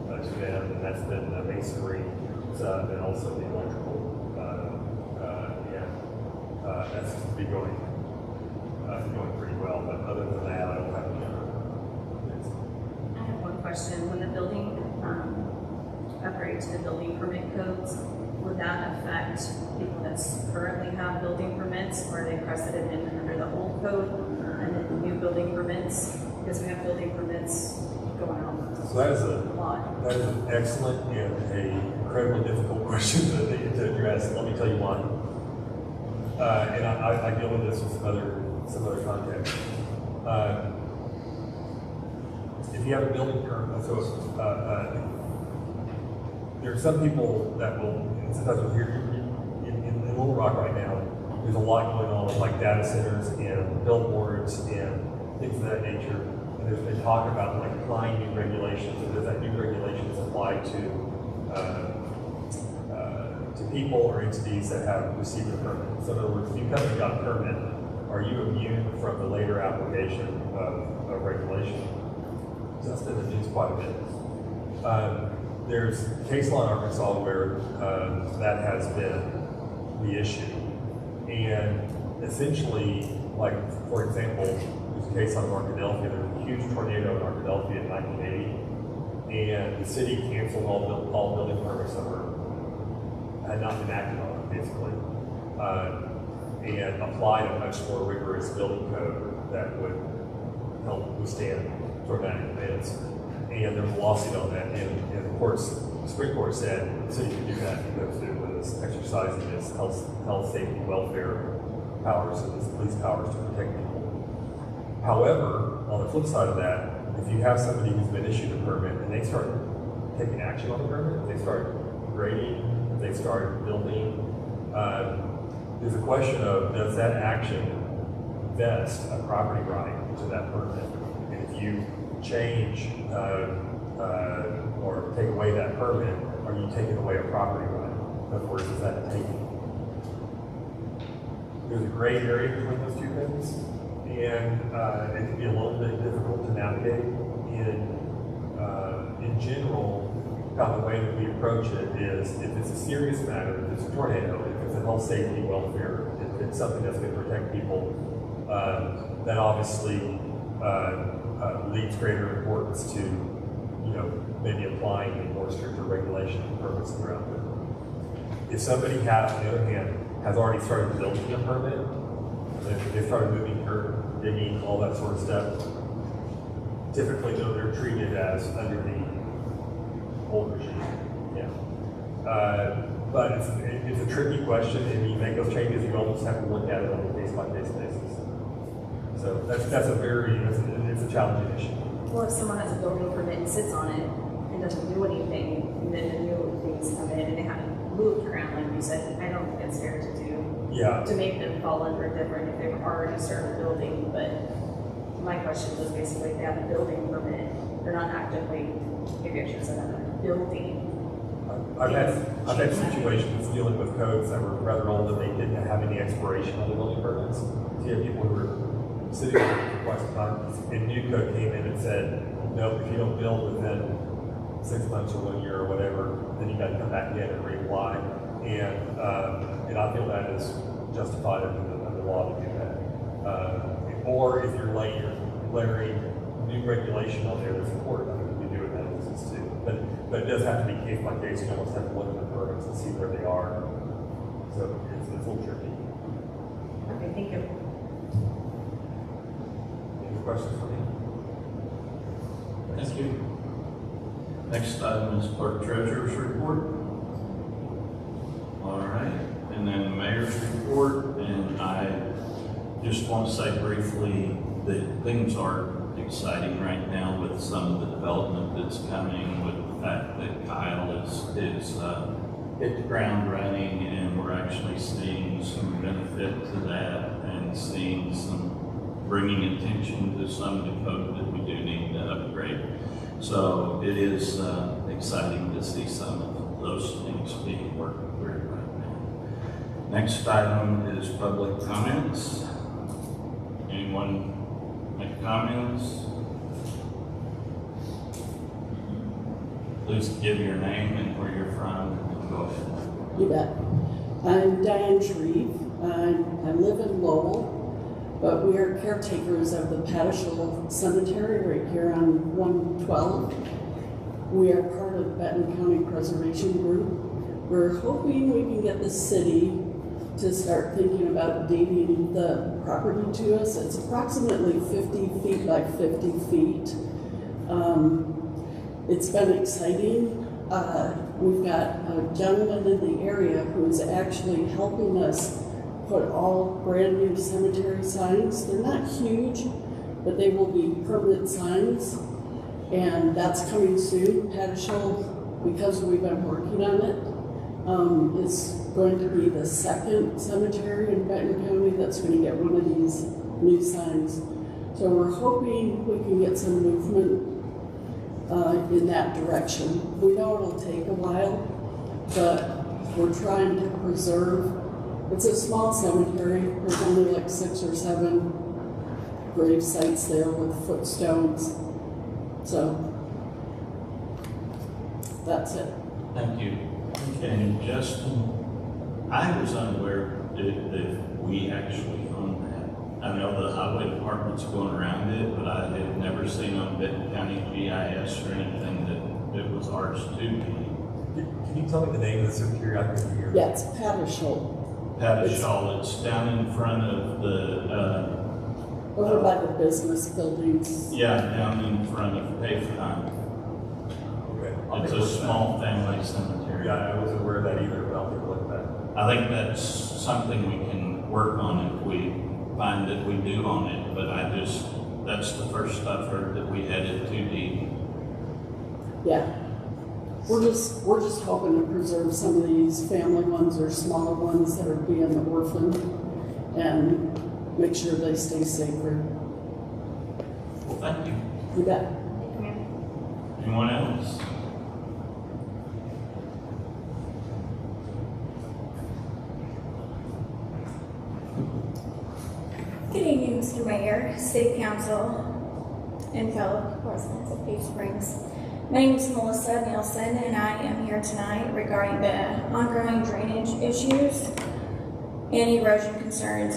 to them, and that's been the masonry sub and also the electrical. That's be going pretty well. But other than that, I don't have any other. I have one question. When the building upgrade to the building permit codes, would that affect people that currently have building permits, or are they precedent in under the old code and then the new building permits? Because we have building permits going on So that is a lot. that is an excellent and an incredibly difficult question to address. Let me tell you why. And I deal with this with some other context. If you have a building permit, so there are some people that will, sometimes we'll hear in Little Rock right now, there's a lot going on with like data centers and billboards and things of that nature. And there's been talk about like applying new regulations, and does that new regulations apply to people or entities that have received a permit? So in other words, if you come and got a permit, are you immune from the later application of regulation? So that's been in the news quite a bit. There's case law in Arkansas where that has been the issue. And essentially, like, for example, there's a case on Arkadelphia. There was a huge tornado in Arkadelphia in 1980, and the city canceled all building permits that had not been acted on, basically, and applied a much more rigorous building code that would help withstand tornadic events. And there was a lawsuit on that, and the Supreme Court said the city could do that because it was exercising its health, safety, welfare powers and its police powers to protect people. However, on the flip side of that, if you have somebody who's been issued a permit and they start taking action on the permit, they start grading, they start building, there's a question of, does that action vest a property right to that permit? And if you change or take away that permit, are you taking away a property right? In other words, is that taking? There's a gray area between those two things, and it can be a little bit difficult to navigate. In general, kind of the way that we approach it is, if it's a serious matter, if it's a tornado, if it's a health, safety, welfare, if it's something that's going to protect people, that obviously leads greater importance to, maybe applying a more stricter regulation and permits around it. If somebody has, on the other hand, has already started building a permit, they started moving dirt, digging, all that sort of stuff, typically they're treated as under the old regime. Yeah. But it's a tricky question, and you make those changes, you almost have to look at it on a case-by-case basis. So it's a challenging issue. Well, if someone has a building permit and sits on it and doesn't do anything, and then the new things come in and they haven't moved around, like you said, I don't think it's fair to do. Yeah. to make them fall under different if they were already started building, but my question was basically if they have a building permit, they're not actively, maybe I should have said that, building. I've had situations dealing with codes that were rather old that they didn't have any expiration on the building permits. So you had people who were sitting there for quite some time, and new code came in and said, nope, if you don't build within 6 months or 1 year or whatever, then you gotta come back in and reapply. And I feel that is justified under the law to do that. Or if you're layering new regulation on there that's important, I think we do in that instance too. But it does have to be case by case. You almost have to look at the permits and see where they are. So it's a little tricky. Okay, thank you. Any questions for me? Thank you. Next item is clerk treasurer's report. All right, and then the mayor's report, and I just want to say briefly that things are exciting right now with some of the development that's coming, with the fact that Kyle is hit the ground running, and we're actually seeing some benefit to that and seeing some bringing attention to some of the code that we do need to upgrade. So it is exciting to see some of those things being worked through right now. Next item is public comments. Anyone make comments? Please give your name and where you're from. Go ahead. You bet. I'm Diane Shreve. I live in Lowell, but we are caretakers of the Patashell Cemetery right here on 112. We are part of Benton County Preservation Group. We're hoping we can get the city to start thinking about deeding the property to us. It's approximately 50 feet by 50 feet. It's been exciting. We've got a gentleman in the area who's actually helping us put all brand new cemetery signs. They're not huge, but they will be permanent signs, and that's coming soon. Patashell, because we've been working on it, is going to be the second cemetery in Benton County that's going to get one of these new signs. So we're hoping we can get some movement in that direction. We know it'll take a while, but we're trying to preserve. It's a small cemetery. There's only like 6 or 7 grave sites there with footstones. So that's it. Thank you. And Justin, I was unaware that we actually own that. I know the highway department's going around it, but I had never seen on Benton County GIS or anything that it was ours to be. Can you tell me the name of the cemetery I can hear? Yeah, it's Patashell. Patashell, it's down in front of the, Over by the business buildings. yeah, down in front of Payfine. Okay. It's a small family cemetery. Yeah, I wasn't aware of that either, but I'll take a look at that. I think that's something we can work on if we find that we do own it, but that's the first I've heard that we had it too deep. Yeah. We're just hoping to preserve some of these family ones or smaller ones that are being orphaned and make sure they stay sacred. Well, thank you. You bet. Anyone else? Good evening, Mr. Mayor, City Council, and fellow residents of Cave Springs. My name is Melissa Nielsen, and I am here tonight regarding the ongoing drainage issues and erosion concerns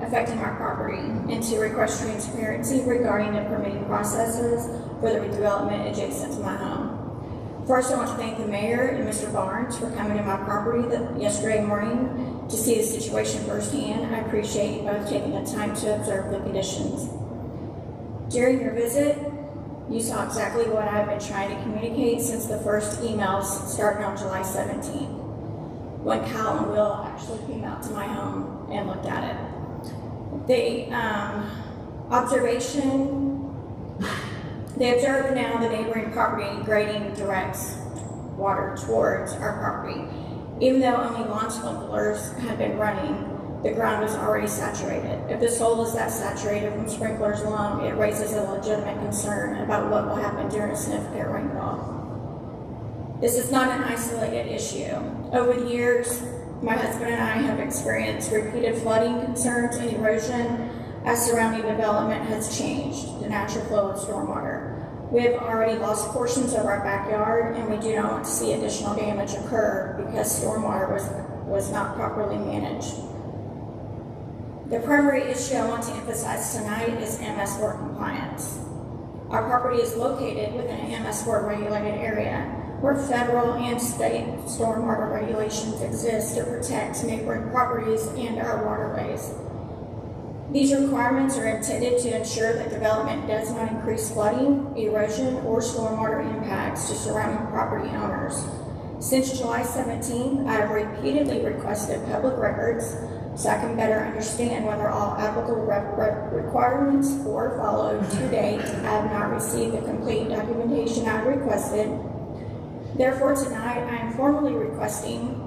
affecting our property, and to request transparency regarding the permitting processes for the redevelopment adjacent to my home. First, I want to thank the mayor and Mr. Barnes for coming to my property yesterday morning to see the situation firsthand. I appreciate you both taking the time to observe the conditions. During your visit, you saw exactly what I've been trying to communicate since the first emails started on July 17th, when Kyle and Will actually came out to my home and looked at it. They observed now the neighboring property grading directs water towards our property. Even though only lawn sprinklers had been running, the ground was already saturated. If the soil is that saturated from sprinklers alone, it raises a legitimate concern about what will happen during a significant rainfall. This is not an isolated issue. Over the years, my husband and I have experienced repeated flooding concerns and erosion as surrounding development has changed the natural flow of stormwater. We have already lost portions of our backyard, and we do not want to see additional damage occur because stormwater was not properly managed. The primary issue I want to emphasize tonight is MS4 compliance. Our property is located within an MS4 regulated area where federal and state stormwater regulations exist to protect neighboring properties and our waterways. These requirements are intended to ensure that development does not increase flooding, erosion, or stormwater impacts to surrounding property owners. Since July 17th, I have repeatedly requested public records so I can better understand whether all applicable requirements were followed. To date, I have not received the complete documentation I requested. Therefore, tonight, I am formally requesting,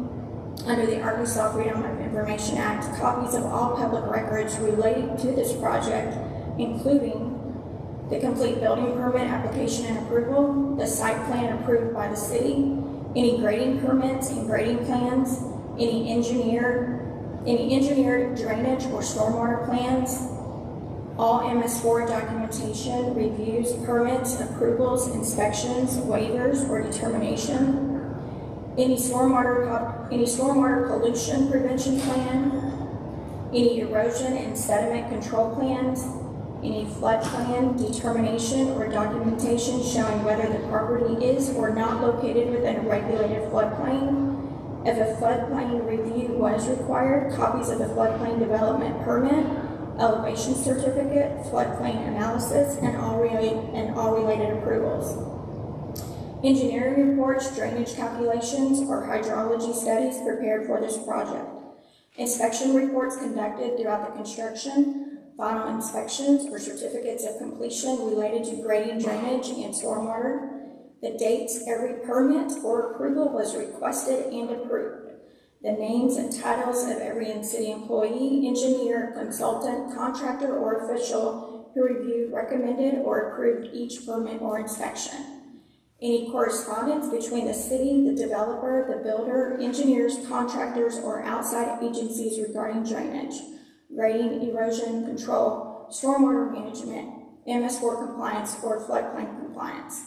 under the Arkansas Freedom of Information Act, copies of all public records relating to this project, including the complete building permit application and approval, the site plan approved by the city, any grading permits and grading plans, any engineered drainage or stormwater plans, all MS4 documentation, reviews, permits, approvals, inspections, waivers, or determination, any stormwater pollution prevention plan, any erosion and sediment control plans, any flood plan determination or documentation showing whether the property is or not located within a regulated floodplain. If a floodplain review was required, copies of the floodplain development permit, elevation certificate, floodplain analysis, and all related approvals. Engineering reports, drainage calculations, or hydrology studies prepared for this project. Inspection reports conducted throughout the construction, final inspections or certificates of completion related to grading, drainage, and stormwater. The dates every permit or approval was requested and approved. The names and titles of every city employee, engineer, consultant, contractor, or official who reviewed, recommended, or approved each permit or inspection. Any correspondence between the city, the developer, the builder, engineers, contractors, or outside agencies regarding drainage, grading, erosion control, stormwater management, MS4 compliance, or floodplain compliance.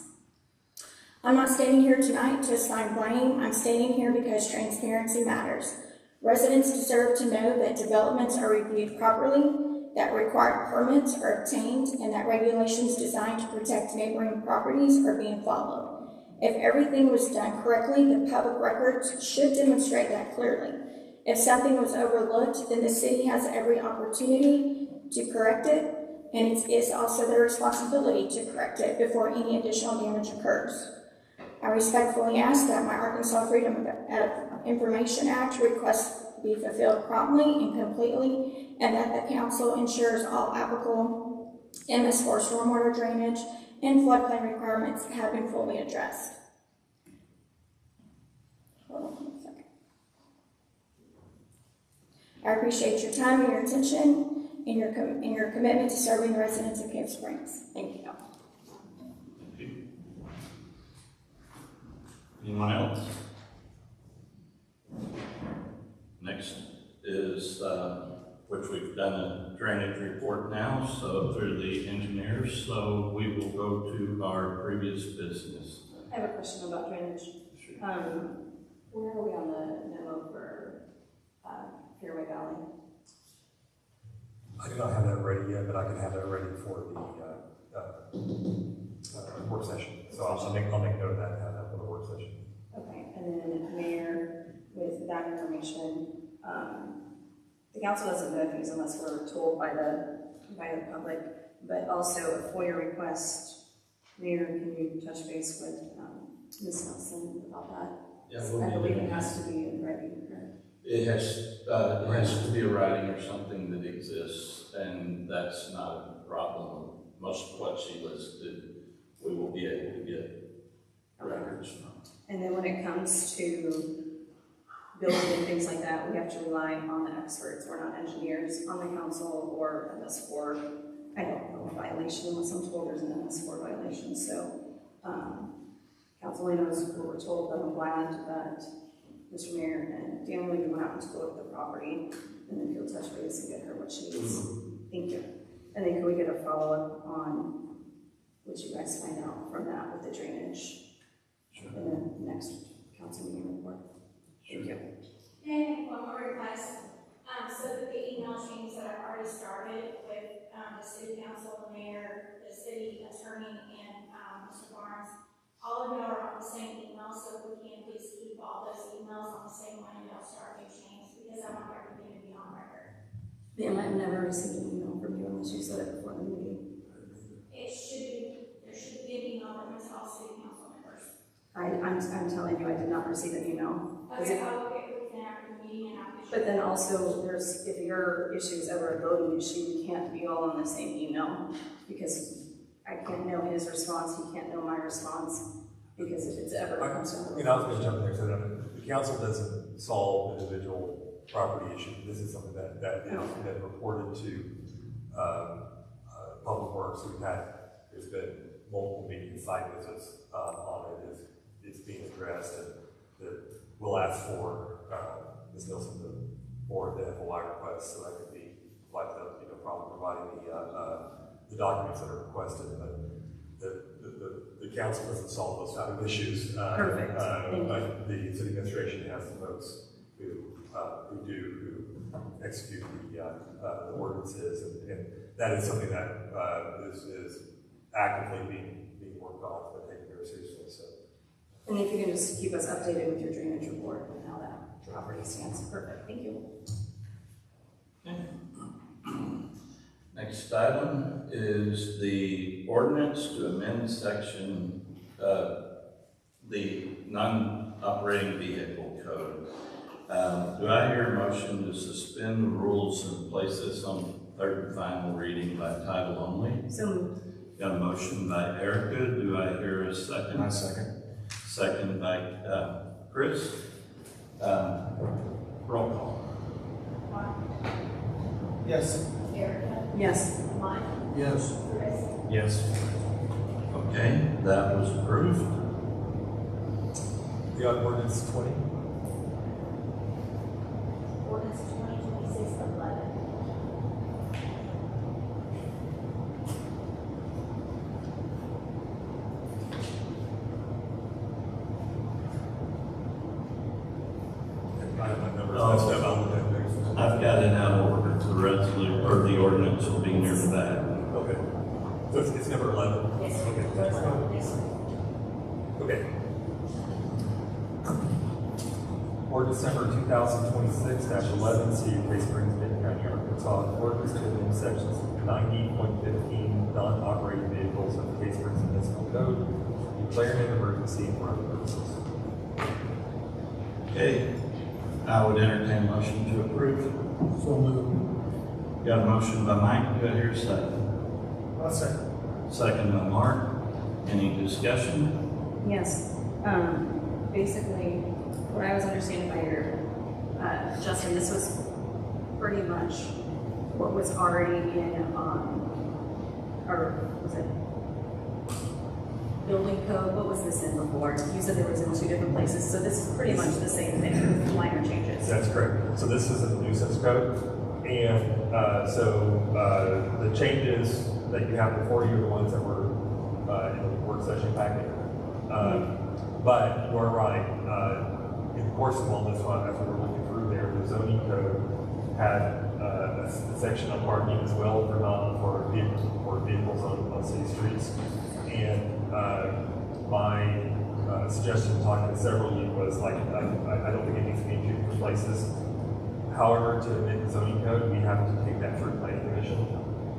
I'm not standing here tonight to assign blame. I'm standing here because transparency matters. Residents deserve to know that developments are reviewed properly, that required permits are obtained, and that regulations designed to protect neighboring properties are being followed. If everything was done correctly, the public records should demonstrate that clearly. If something was overlooked, then the city has every opportunity to correct it, and it is also their responsibility to correct it before any additional damage occurs. I respectfully ask that my Arkansas Freedom of Information Act requests be fulfilled promptly and completely, and that the council ensures all applicable MS4 stormwater drainage and floodplain requirements have been fully addressed. Hold on one second. I appreciate your time and your attention and your commitment to serving the residents of Cave Springs. Thank you. Anyone else? Next is, which we've done a drainage report now, so through the engineers, so we will go to our previous business. I have a question about drainage. Where are we on the memo for Fairway Valley? I do not have that ready yet, but I can have that ready for the work session. So I'll make note of that and have that for the work session. Okay, and then Mayor, with that information, the council doesn't know these unless we're told by the public, but also a FOIA request. Mayor, can you touch base with Ms. Nelson about that? Yeah, I believe it has to be in writing. It has to be a writing or something that exists, and that's not a problem. Most of what she listed, we will be able to get records from. And then when it comes to building and things like that, we have to rely on the experts. We're not engineers on the council or MS4. I don't know a violation unless I'm told there's an MS4 violation. So, council only knows what we're told, but I'm glad that Mr. Mayor and Daniel even went out and took a look at the property, and then he'll touch base and get her what she needs. Thank you. And then can we get a follow-up on what you guys find out from that with the drainage in the next council meeting report? Thank you. And one more request. So the email chains that I've already started with the city council, the mayor, the city attorney, and Mr. Barnes, all of you are on the same email, so if we can please keep all those emails on the same one and don't start new chains, because I want everything to be on record. Ma'am, I've never received an email from you unless you said it before the meeting. There should be an email from all city council members. I'm telling you, I did not receive an email. Okay, I'll get with them after the meeting and I'll be sure. But then also, if your issue is ever a voting issue, we can't be all on the same email, because I can't know his response, he can't know my response, because if it's ever a concern. I was going to jump in there, so the council doesn't solve individual property issues. This is something that is been reported to Public Works. There's been multiple meetings, site visits on it. It's being addressed, and we'll ask for Ms. Nilsson to forward the FOI request, so that could be like probably providing the documents that are requested. But the council doesn't solve those type of issues. Perfect. But the city administration has the folks who execute the ordinances, and that is something that is actively being worked on, but taken very seriously. So. And if you can just keep us updated with your drainage report and how that property stands. Perfect. Thank you. Okay. Next item is the ordinance to amend section, the non-operating vehicle code. Do I hear a motion to suspend the rules and place this on third and final reading by title only? So moved. Got a motion by Erica. Do I hear a second? I second. Second by Chris. Roll call. Yes. Erica, Yes. Mike, Yes. Chris. Yes. Okay, that was approved. You got ordinance 20? Ordinance 2026-11. I have my numbers messed up. I'll look at it. I've got it out of order. The resolution, or the ordinance will be near the back. Okay. So it's number 11? Yes. Okay. Yes. Okay. Ordinance number 2026-11, City of Bay Springs, Benton County, Arkansas. Ordinance to amend sections 90.15 non-operating vehicles of the Bay Springs Municipal Code, declaring an emergency for other purposes. Okay, I would entertain a motion to approve. So moved. Got a motion by Mike. Do I hear a second? I'll second. Second by Mark. Any discussion? Yes. Basically, what I was understanding by your, Justin, this was pretty much what was already in, or was it building code? What was this in before? You said there was in two different places, so this is pretty much the same thing with minor changes. That's correct. So this is a nuisance code, and the changes that you have before you are the ones that were in the work session packet. But you are right. In the course of all this one, as we were looking through there, the zoning code had a section on parking as well for vehicles on city streets. And my suggestion, talking to several of you, was like, I don't think it needs to be in two different places. However, to amend the zoning code, we have to take that through planning commission,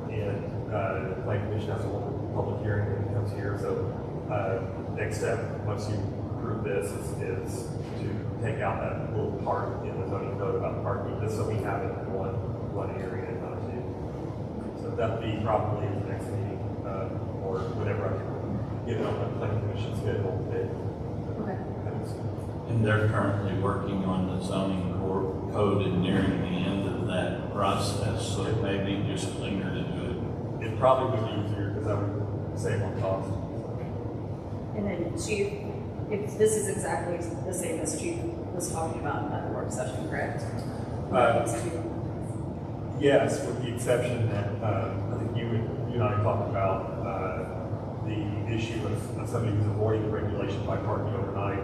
and the planning commission has to hold a public hearing when it comes here. So next step, once you approve this, is to take out that little part in the zoning code about parking, just so we have it in one area and not two. So that'll be probably the next meeting, or whenever I can get it on the planning commission schedule. Okay. And they're currently working on the zoning code and nearing the end of that process, so it may be just cleaner to do it. It probably would be easier because I would save on cost. And then Chief, if this is exactly the same as Chief was talking about in that work session, correct? Yes, with the exception that I think you and I talked about the issue of somebody who's avoiding the regulation by parking overnight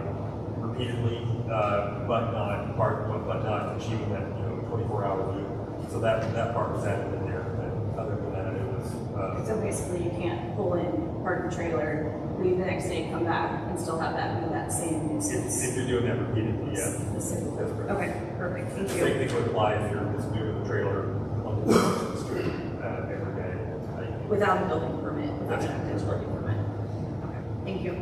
repeatedly, but not achieving that 24-hour loop. So that part was added in there. But other than that, it was. So basically, you can't pull in, park the trailer, leave the next day, come back, and still have that same nuisance. If you're doing that repeatedly, yeah. That's correct. Okay, perfect. Thank you. Same thing would apply if you're just moving the trailer on the street every day. Without a building permit, without an active parking permit. Okay, thank you.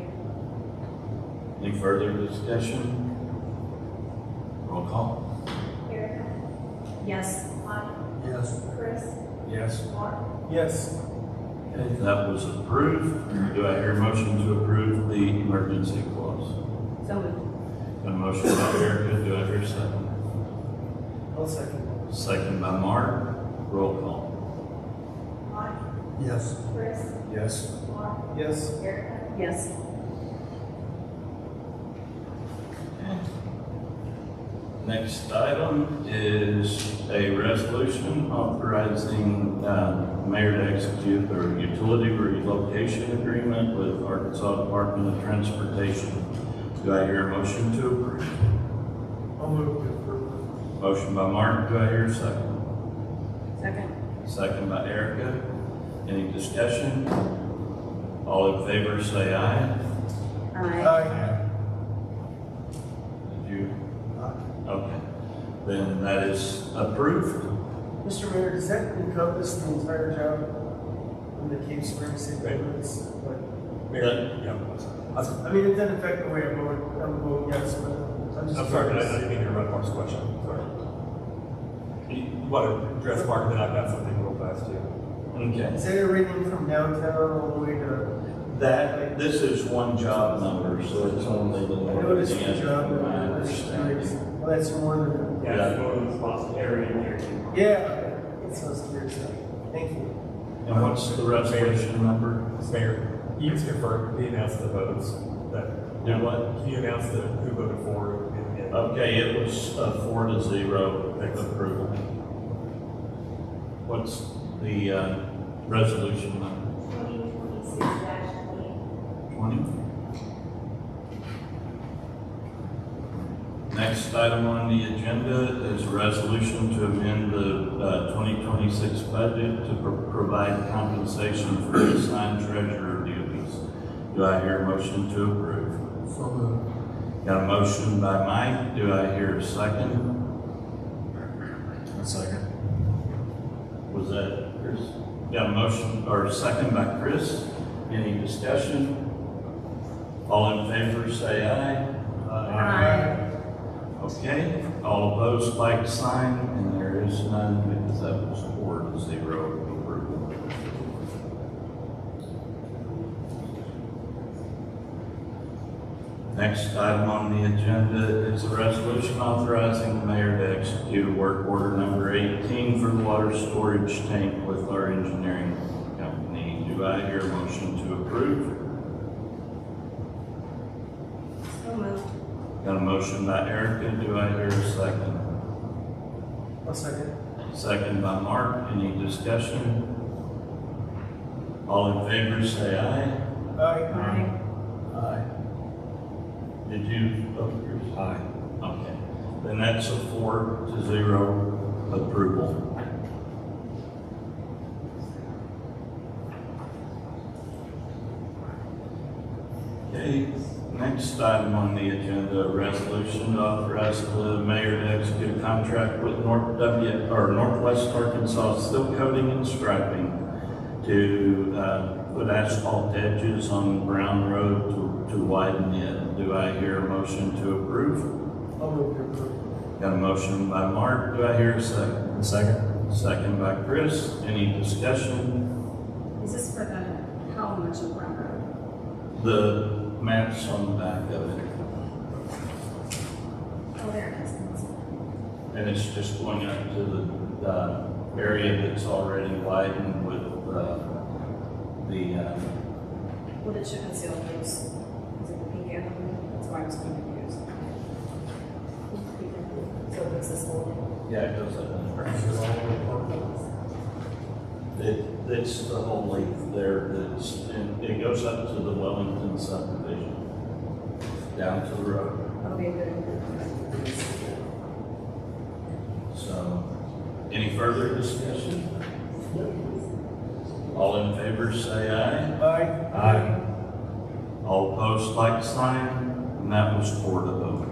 Any further discussion? Roll call. Erica, Yes. Mike, Yes. Chris, Yes. Mark. Yes. Okay, that was approved. Do I hear a motion to approve the emergency clause? So moved. Got a motion by Erica, do I hear a second? I'll second. Second by Mark, roll call. Mike, Yes. Chris, Yes. Mark, Yes. Erica. Yes. Next item is a resolution authorizing mayor to execute a utility relocation agreement with Arkansas Department of Transportation. Do I hear a motion to approve? I'll move to approve. Motion by Mark, do I hear a second? Second. Second by Erica. Any discussion? All in favor say aye. Aye. Did you? Okay. Then that is approved. Mr. Mayor, does that encompass the entire job in the Cave Springs city limits? I mean, it doesn't affect the way I vote. I'm voting yes, but I'm just. I'm sorry, I didn't mean to interrupt Mark's question. Sorry. You want to address Mark, and then I've got something real fast too. Okay. Is that everything from downtown all the way to? This is one job number, so it's only the I north noticed the end, job. from my understanding. Well, that's more than. Yeah, that's more than responsible area in here. Yeah, that sounds clear. Thank you. And what's the resolution number? Mayor, you just confirmed, he announced the votes. Do what? Can you announce who voted for? Okay, it was 4-0 approval. What's the resolution number? 20. Next item on the agenda is a resolution to amend the 2026 budget to provide compensation for assigned treasurer duties. Do I hear a motion to approve? So moved. Got a motion by Mike. Do I hear a second? A second. Was that Chris? Got a motion or a second by Chris. Any discussion? All in favor say aye. Aye. Okay, all opposed, like sign, and there is none because that was 4-0 approval. Next item on the agenda is a resolution authorizing the mayor to execute a work order number 18 for the water storage tank with our engineering company. Do I hear a motion to approve? So moved. Got a motion by Erica. Do I hear a second? I'll second. Second by Mark. Any discussion? All in favor say aye. Aye. Aye. Did you vote yours? Aye. Okay. Then that's a 4-0 approval. Okay, next item on the agenda, a resolution to authorize the mayor to execute a contract with Northwest Arkansas Steel Coating and Striping to put asphalt edges on Brown Road to widen it. Do I hear a motion to approve? I'll move to approve. Got a motion by Mark. Do I hear a second? Second. Second by Chris. Any discussion? Is this for the, how much of Brown Road? The maps on the back of it. Oh, there it is. And it's just going up to the area that's already widened with Well, it should conceal those. Is it the pink and blue? That's why I was confused. So it looks this whole. yeah, it goes up in the it's the whole length there and it goes up to the Wellington subdivision, down to the road. That'll be a good improvement. So, any further discussion? All in favor say aye. Aye. Aye. All opposed, like sign, and that was 4-0.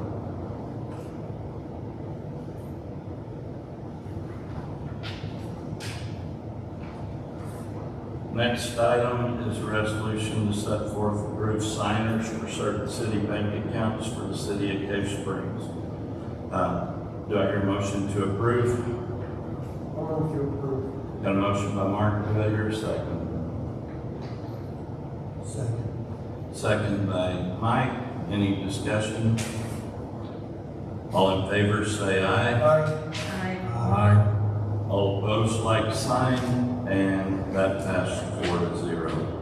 Next item is a resolution to set forth approved signers for certain city bank accounts for the city of Cave Springs. Do I hear a motion to approve? I'll move to approve. Got a motion by Mark, do I hear a second? Second by Mike. Any discussion? All in favor say aye. Aye. All opposed, like sign, and that passed 4-0.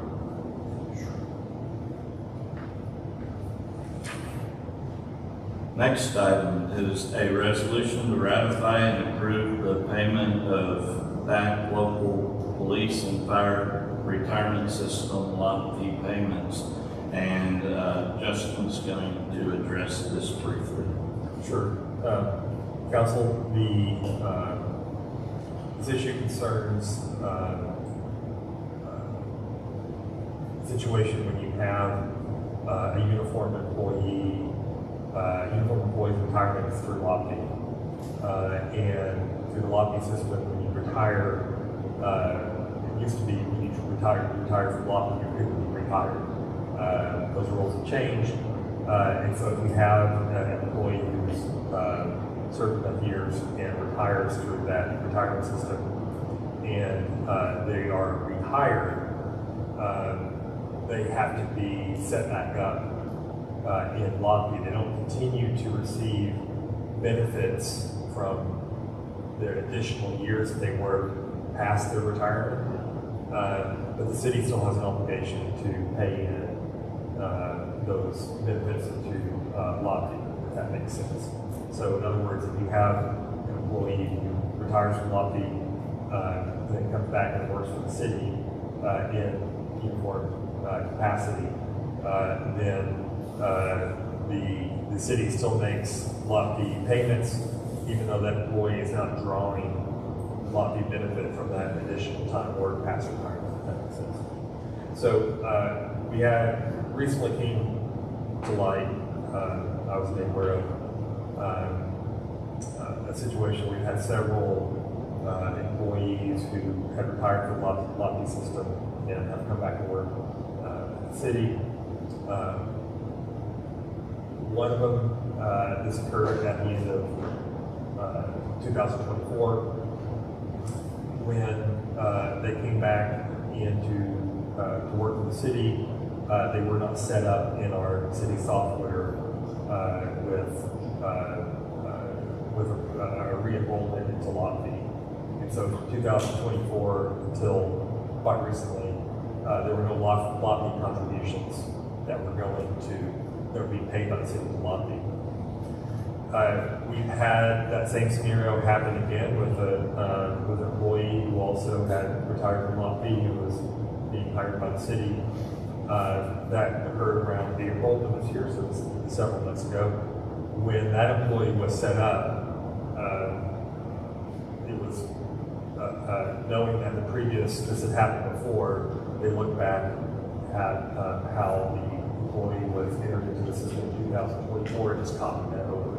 Next item is a resolution to ratify and approve the payment of back local police and fire retirement system lot fee payments. And Justin's going to address this briefly. Sure. Council, this issue concerns situation when you have a uniform employee's retirement through lot fee. And through the lot fee system, when you retire, it used to be when you retire from lot fee, you could be retired. Those rules have changed. And so if we have an employee who's served enough years and retires through that retirement system, and they are retired, they have to be set back up in lot fee. They don't continue to receive benefits from their additional years that they work past their retirement, but the city still has an obligation to pay in those benefits into lot fee, if that makes sense. So in other words, if you have an employee who retires from lot fee, then comes back and works for the city in uniform capacity, then the city still makes lot fee payments, even though that employee is not drawing lot fee benefit from that additional time work past retirement, if that makes sense. So we had recently came to light, I was made aware of a situation where we had several employees who had retired from the lot fee system and have come back to work at the city. One of them, this occurred at the end of 2024, when they came back into to work for the city. They were not set up in our city software with a re-enrollment into lot fee. And so from 2024 until quite recently, there were no lot fee contributions that were that would be paid by the city to lot fee. We've had that same scenario happen again with an employee who also had retired from lot fee, who was being hired by the city. That occurred around April of this year, so it was several months ago. When that employee was set up, it was knowing that this had happened before, they looked back at how the employee was entered into the system in 2024 and just copied that over.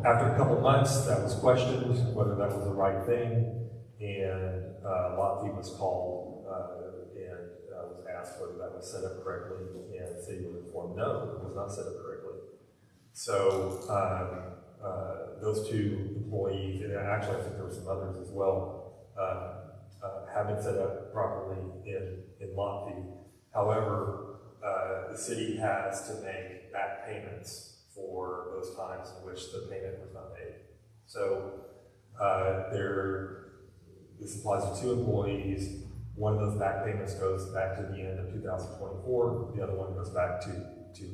After a couple months, that was questioned whether that was the right thing, and lot fee was called and was asked whether that was set up correctly, and the city was informed no, it was not set up correctly. So those two employees, and actually I think there were some others as well, have been set up properly in lot fee. However, the city has to make back payments for those times in which the payment was not made. So this applies to 2 employees. One of those back payments goes back to the end of 2024. The other one goes back to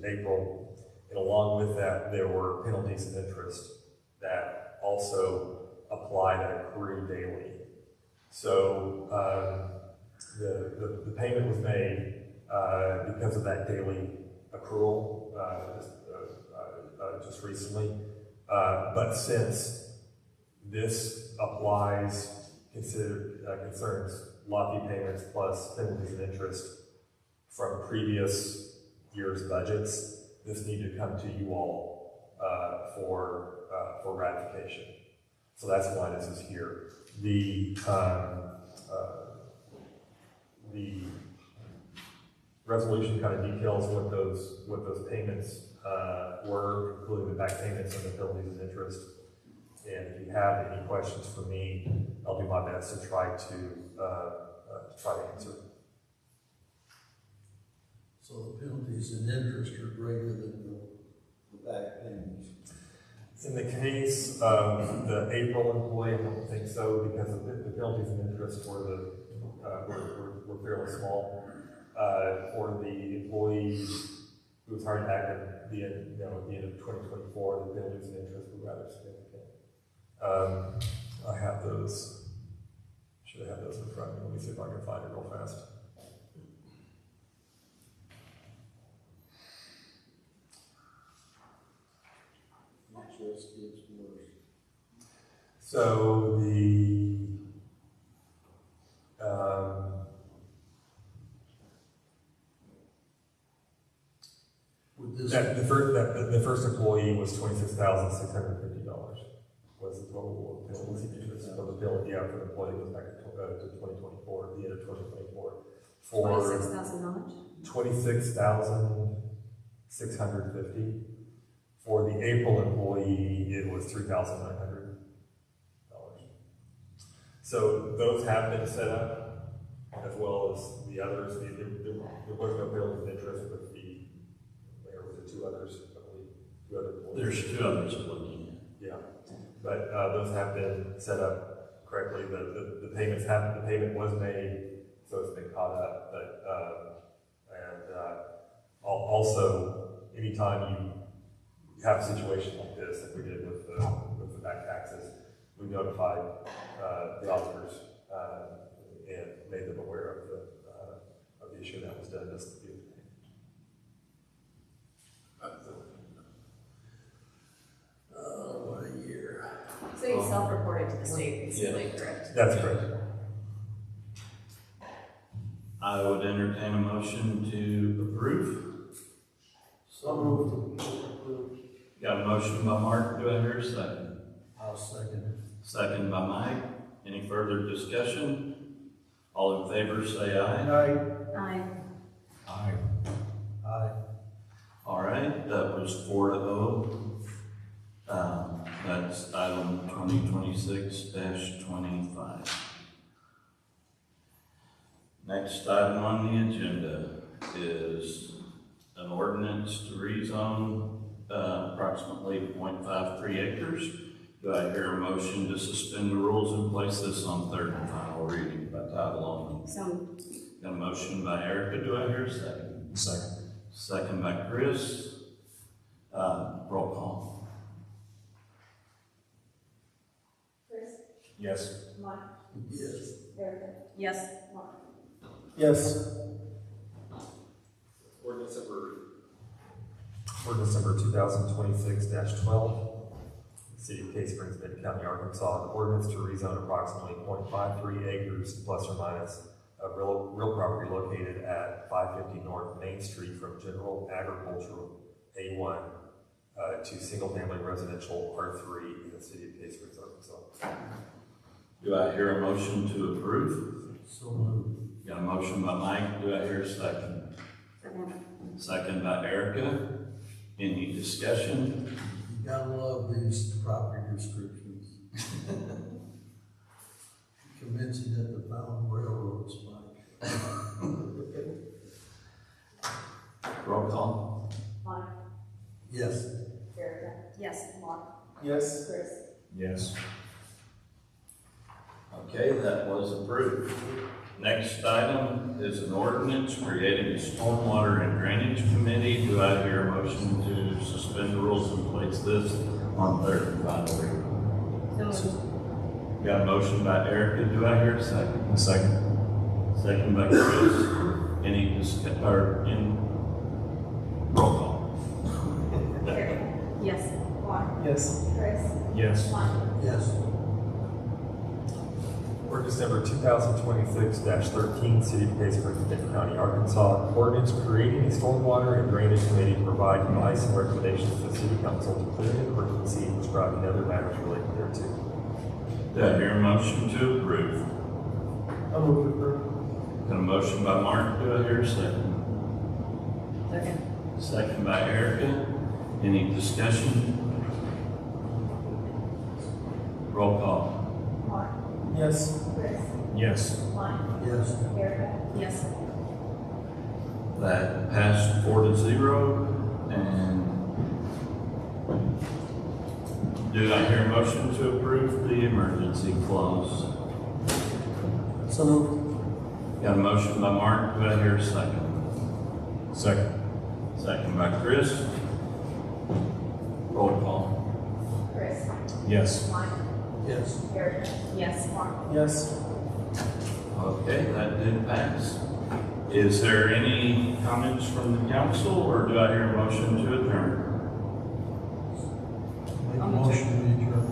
April. And along with that, there were penalties and interest that also apply that accrue daily. So the payment was made because of that daily accrual just recently. But since this concerns lot fee payments plus penalties and interest from previous year's budgets, this needed to come to you all for ratification. So that's why this is here. The resolution kind of details what those payments were, including the back payments and the penalties and interest. And if you have any questions for me, I'll do my best to try to answer. So the penalties and interest are greater than the back payments? In the case of the April employee, I don't think so, because the penalties and interest were fairly small. For the employee who was hired back at the end, at the end of 2024, the penalties and interest were rather significant. I have those. Should have those in front of me. Let me see if I can find it real fast. So the first employee was $26,650 was the total penalty interest for the bill. Yeah, for the employee was back to 2024, the end of 2024. For 26,000 how much? 26,650. For the April employee, it was $3,900. So those have been set up, as well as the others. There was no penalty of interest with there was the 2 others, I believe, 2 other employees. There's 2 others I'm looking at. Yeah, but those have been set up correctly. The payments happened. The payment was made, so it's been caught up. But also, anytime you have a situation like this, like we did with the back taxes, we notified the auditors and made them aware of the issue that was done just the other day. What a year. So you self-reported to the state, basically, Yeah. correct? That's correct. I would entertain a motion to approve. So moved. Got a motion by Mark, do I hear a second? I'll second it. Second by Mike. Any further discussion? All in favor, say aye. Aye. Aye. Aye. All right, that was 4-0. That's item 2026-25. Next item on the agenda is an ordinance to rezone approximately 0.53 acres. Do I hear a motion to suspend the rules and place this on third and final reading by title only? So, Got a motion by Erica, do I hear a second? Second. Second by Chris. Roll call. Chris, Yes. Mike, Yes. Erica, yes. Mark. Yes. Ordinance number 2026-12. City of Case Springs, Benton County, Arkansas. An ordinance to rezone approximately 0.53 acres plus or minus of real property located at 550 North Main Street from general agricultural A1 to single-family residential R3 in the city of Case Springs, Arkansas. Do I hear a motion to approve? So moved. Got a motion by Mike, do I hear a second? Second by Erica. Any discussion? You gotta love these property descriptions. Commencing at the Mountain Railroad spike. Roll call. Mike, Yes. Chris? Yes. Okay, that was approved. Next item is an ordinance creating a stormwater and drainage committee. Do I hear a motion to suspend the rules and place this on third and final reading? So moved. Got a motion by Erica. Do I hear a second? A second. Second by Chris. Any roll call? Erica? Yes. Juan? Yes. Chris? Yes. Juan? Yes. Ordinance number 2026-13, City of Batesburg, Benton County, Arkansas. Ordinance creating a stormwater and drainage committee to provide advice and recommendations to the City Council to clear an emergency and prescribing other matters related thereto. Do I hear a motion to approve? I'll move to approve. Got a motion by Mark. Do I hear a second? Second. Second by Erica. Any discussion? Roll call. Juan? Yes. Chris? Yes. Juan? Yes. Erica? Yes. That passed 4-0. And do I hear a motion to approve the emergency clause? So moved. Got a motion by Mark. Do I hear a second? Second. Second by Chris. Roll call. Chris? Yes. Juan? Yes. Erica? Yes. Juan? Yes. Okay, that did pass. Is there any comments from the council, or do I hear a motion to adjourn? Make a motion to adjourn.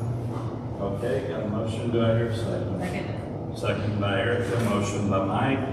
Okay, got a motion. Do I hear a second? Second. Second by Erica, motion by Mike.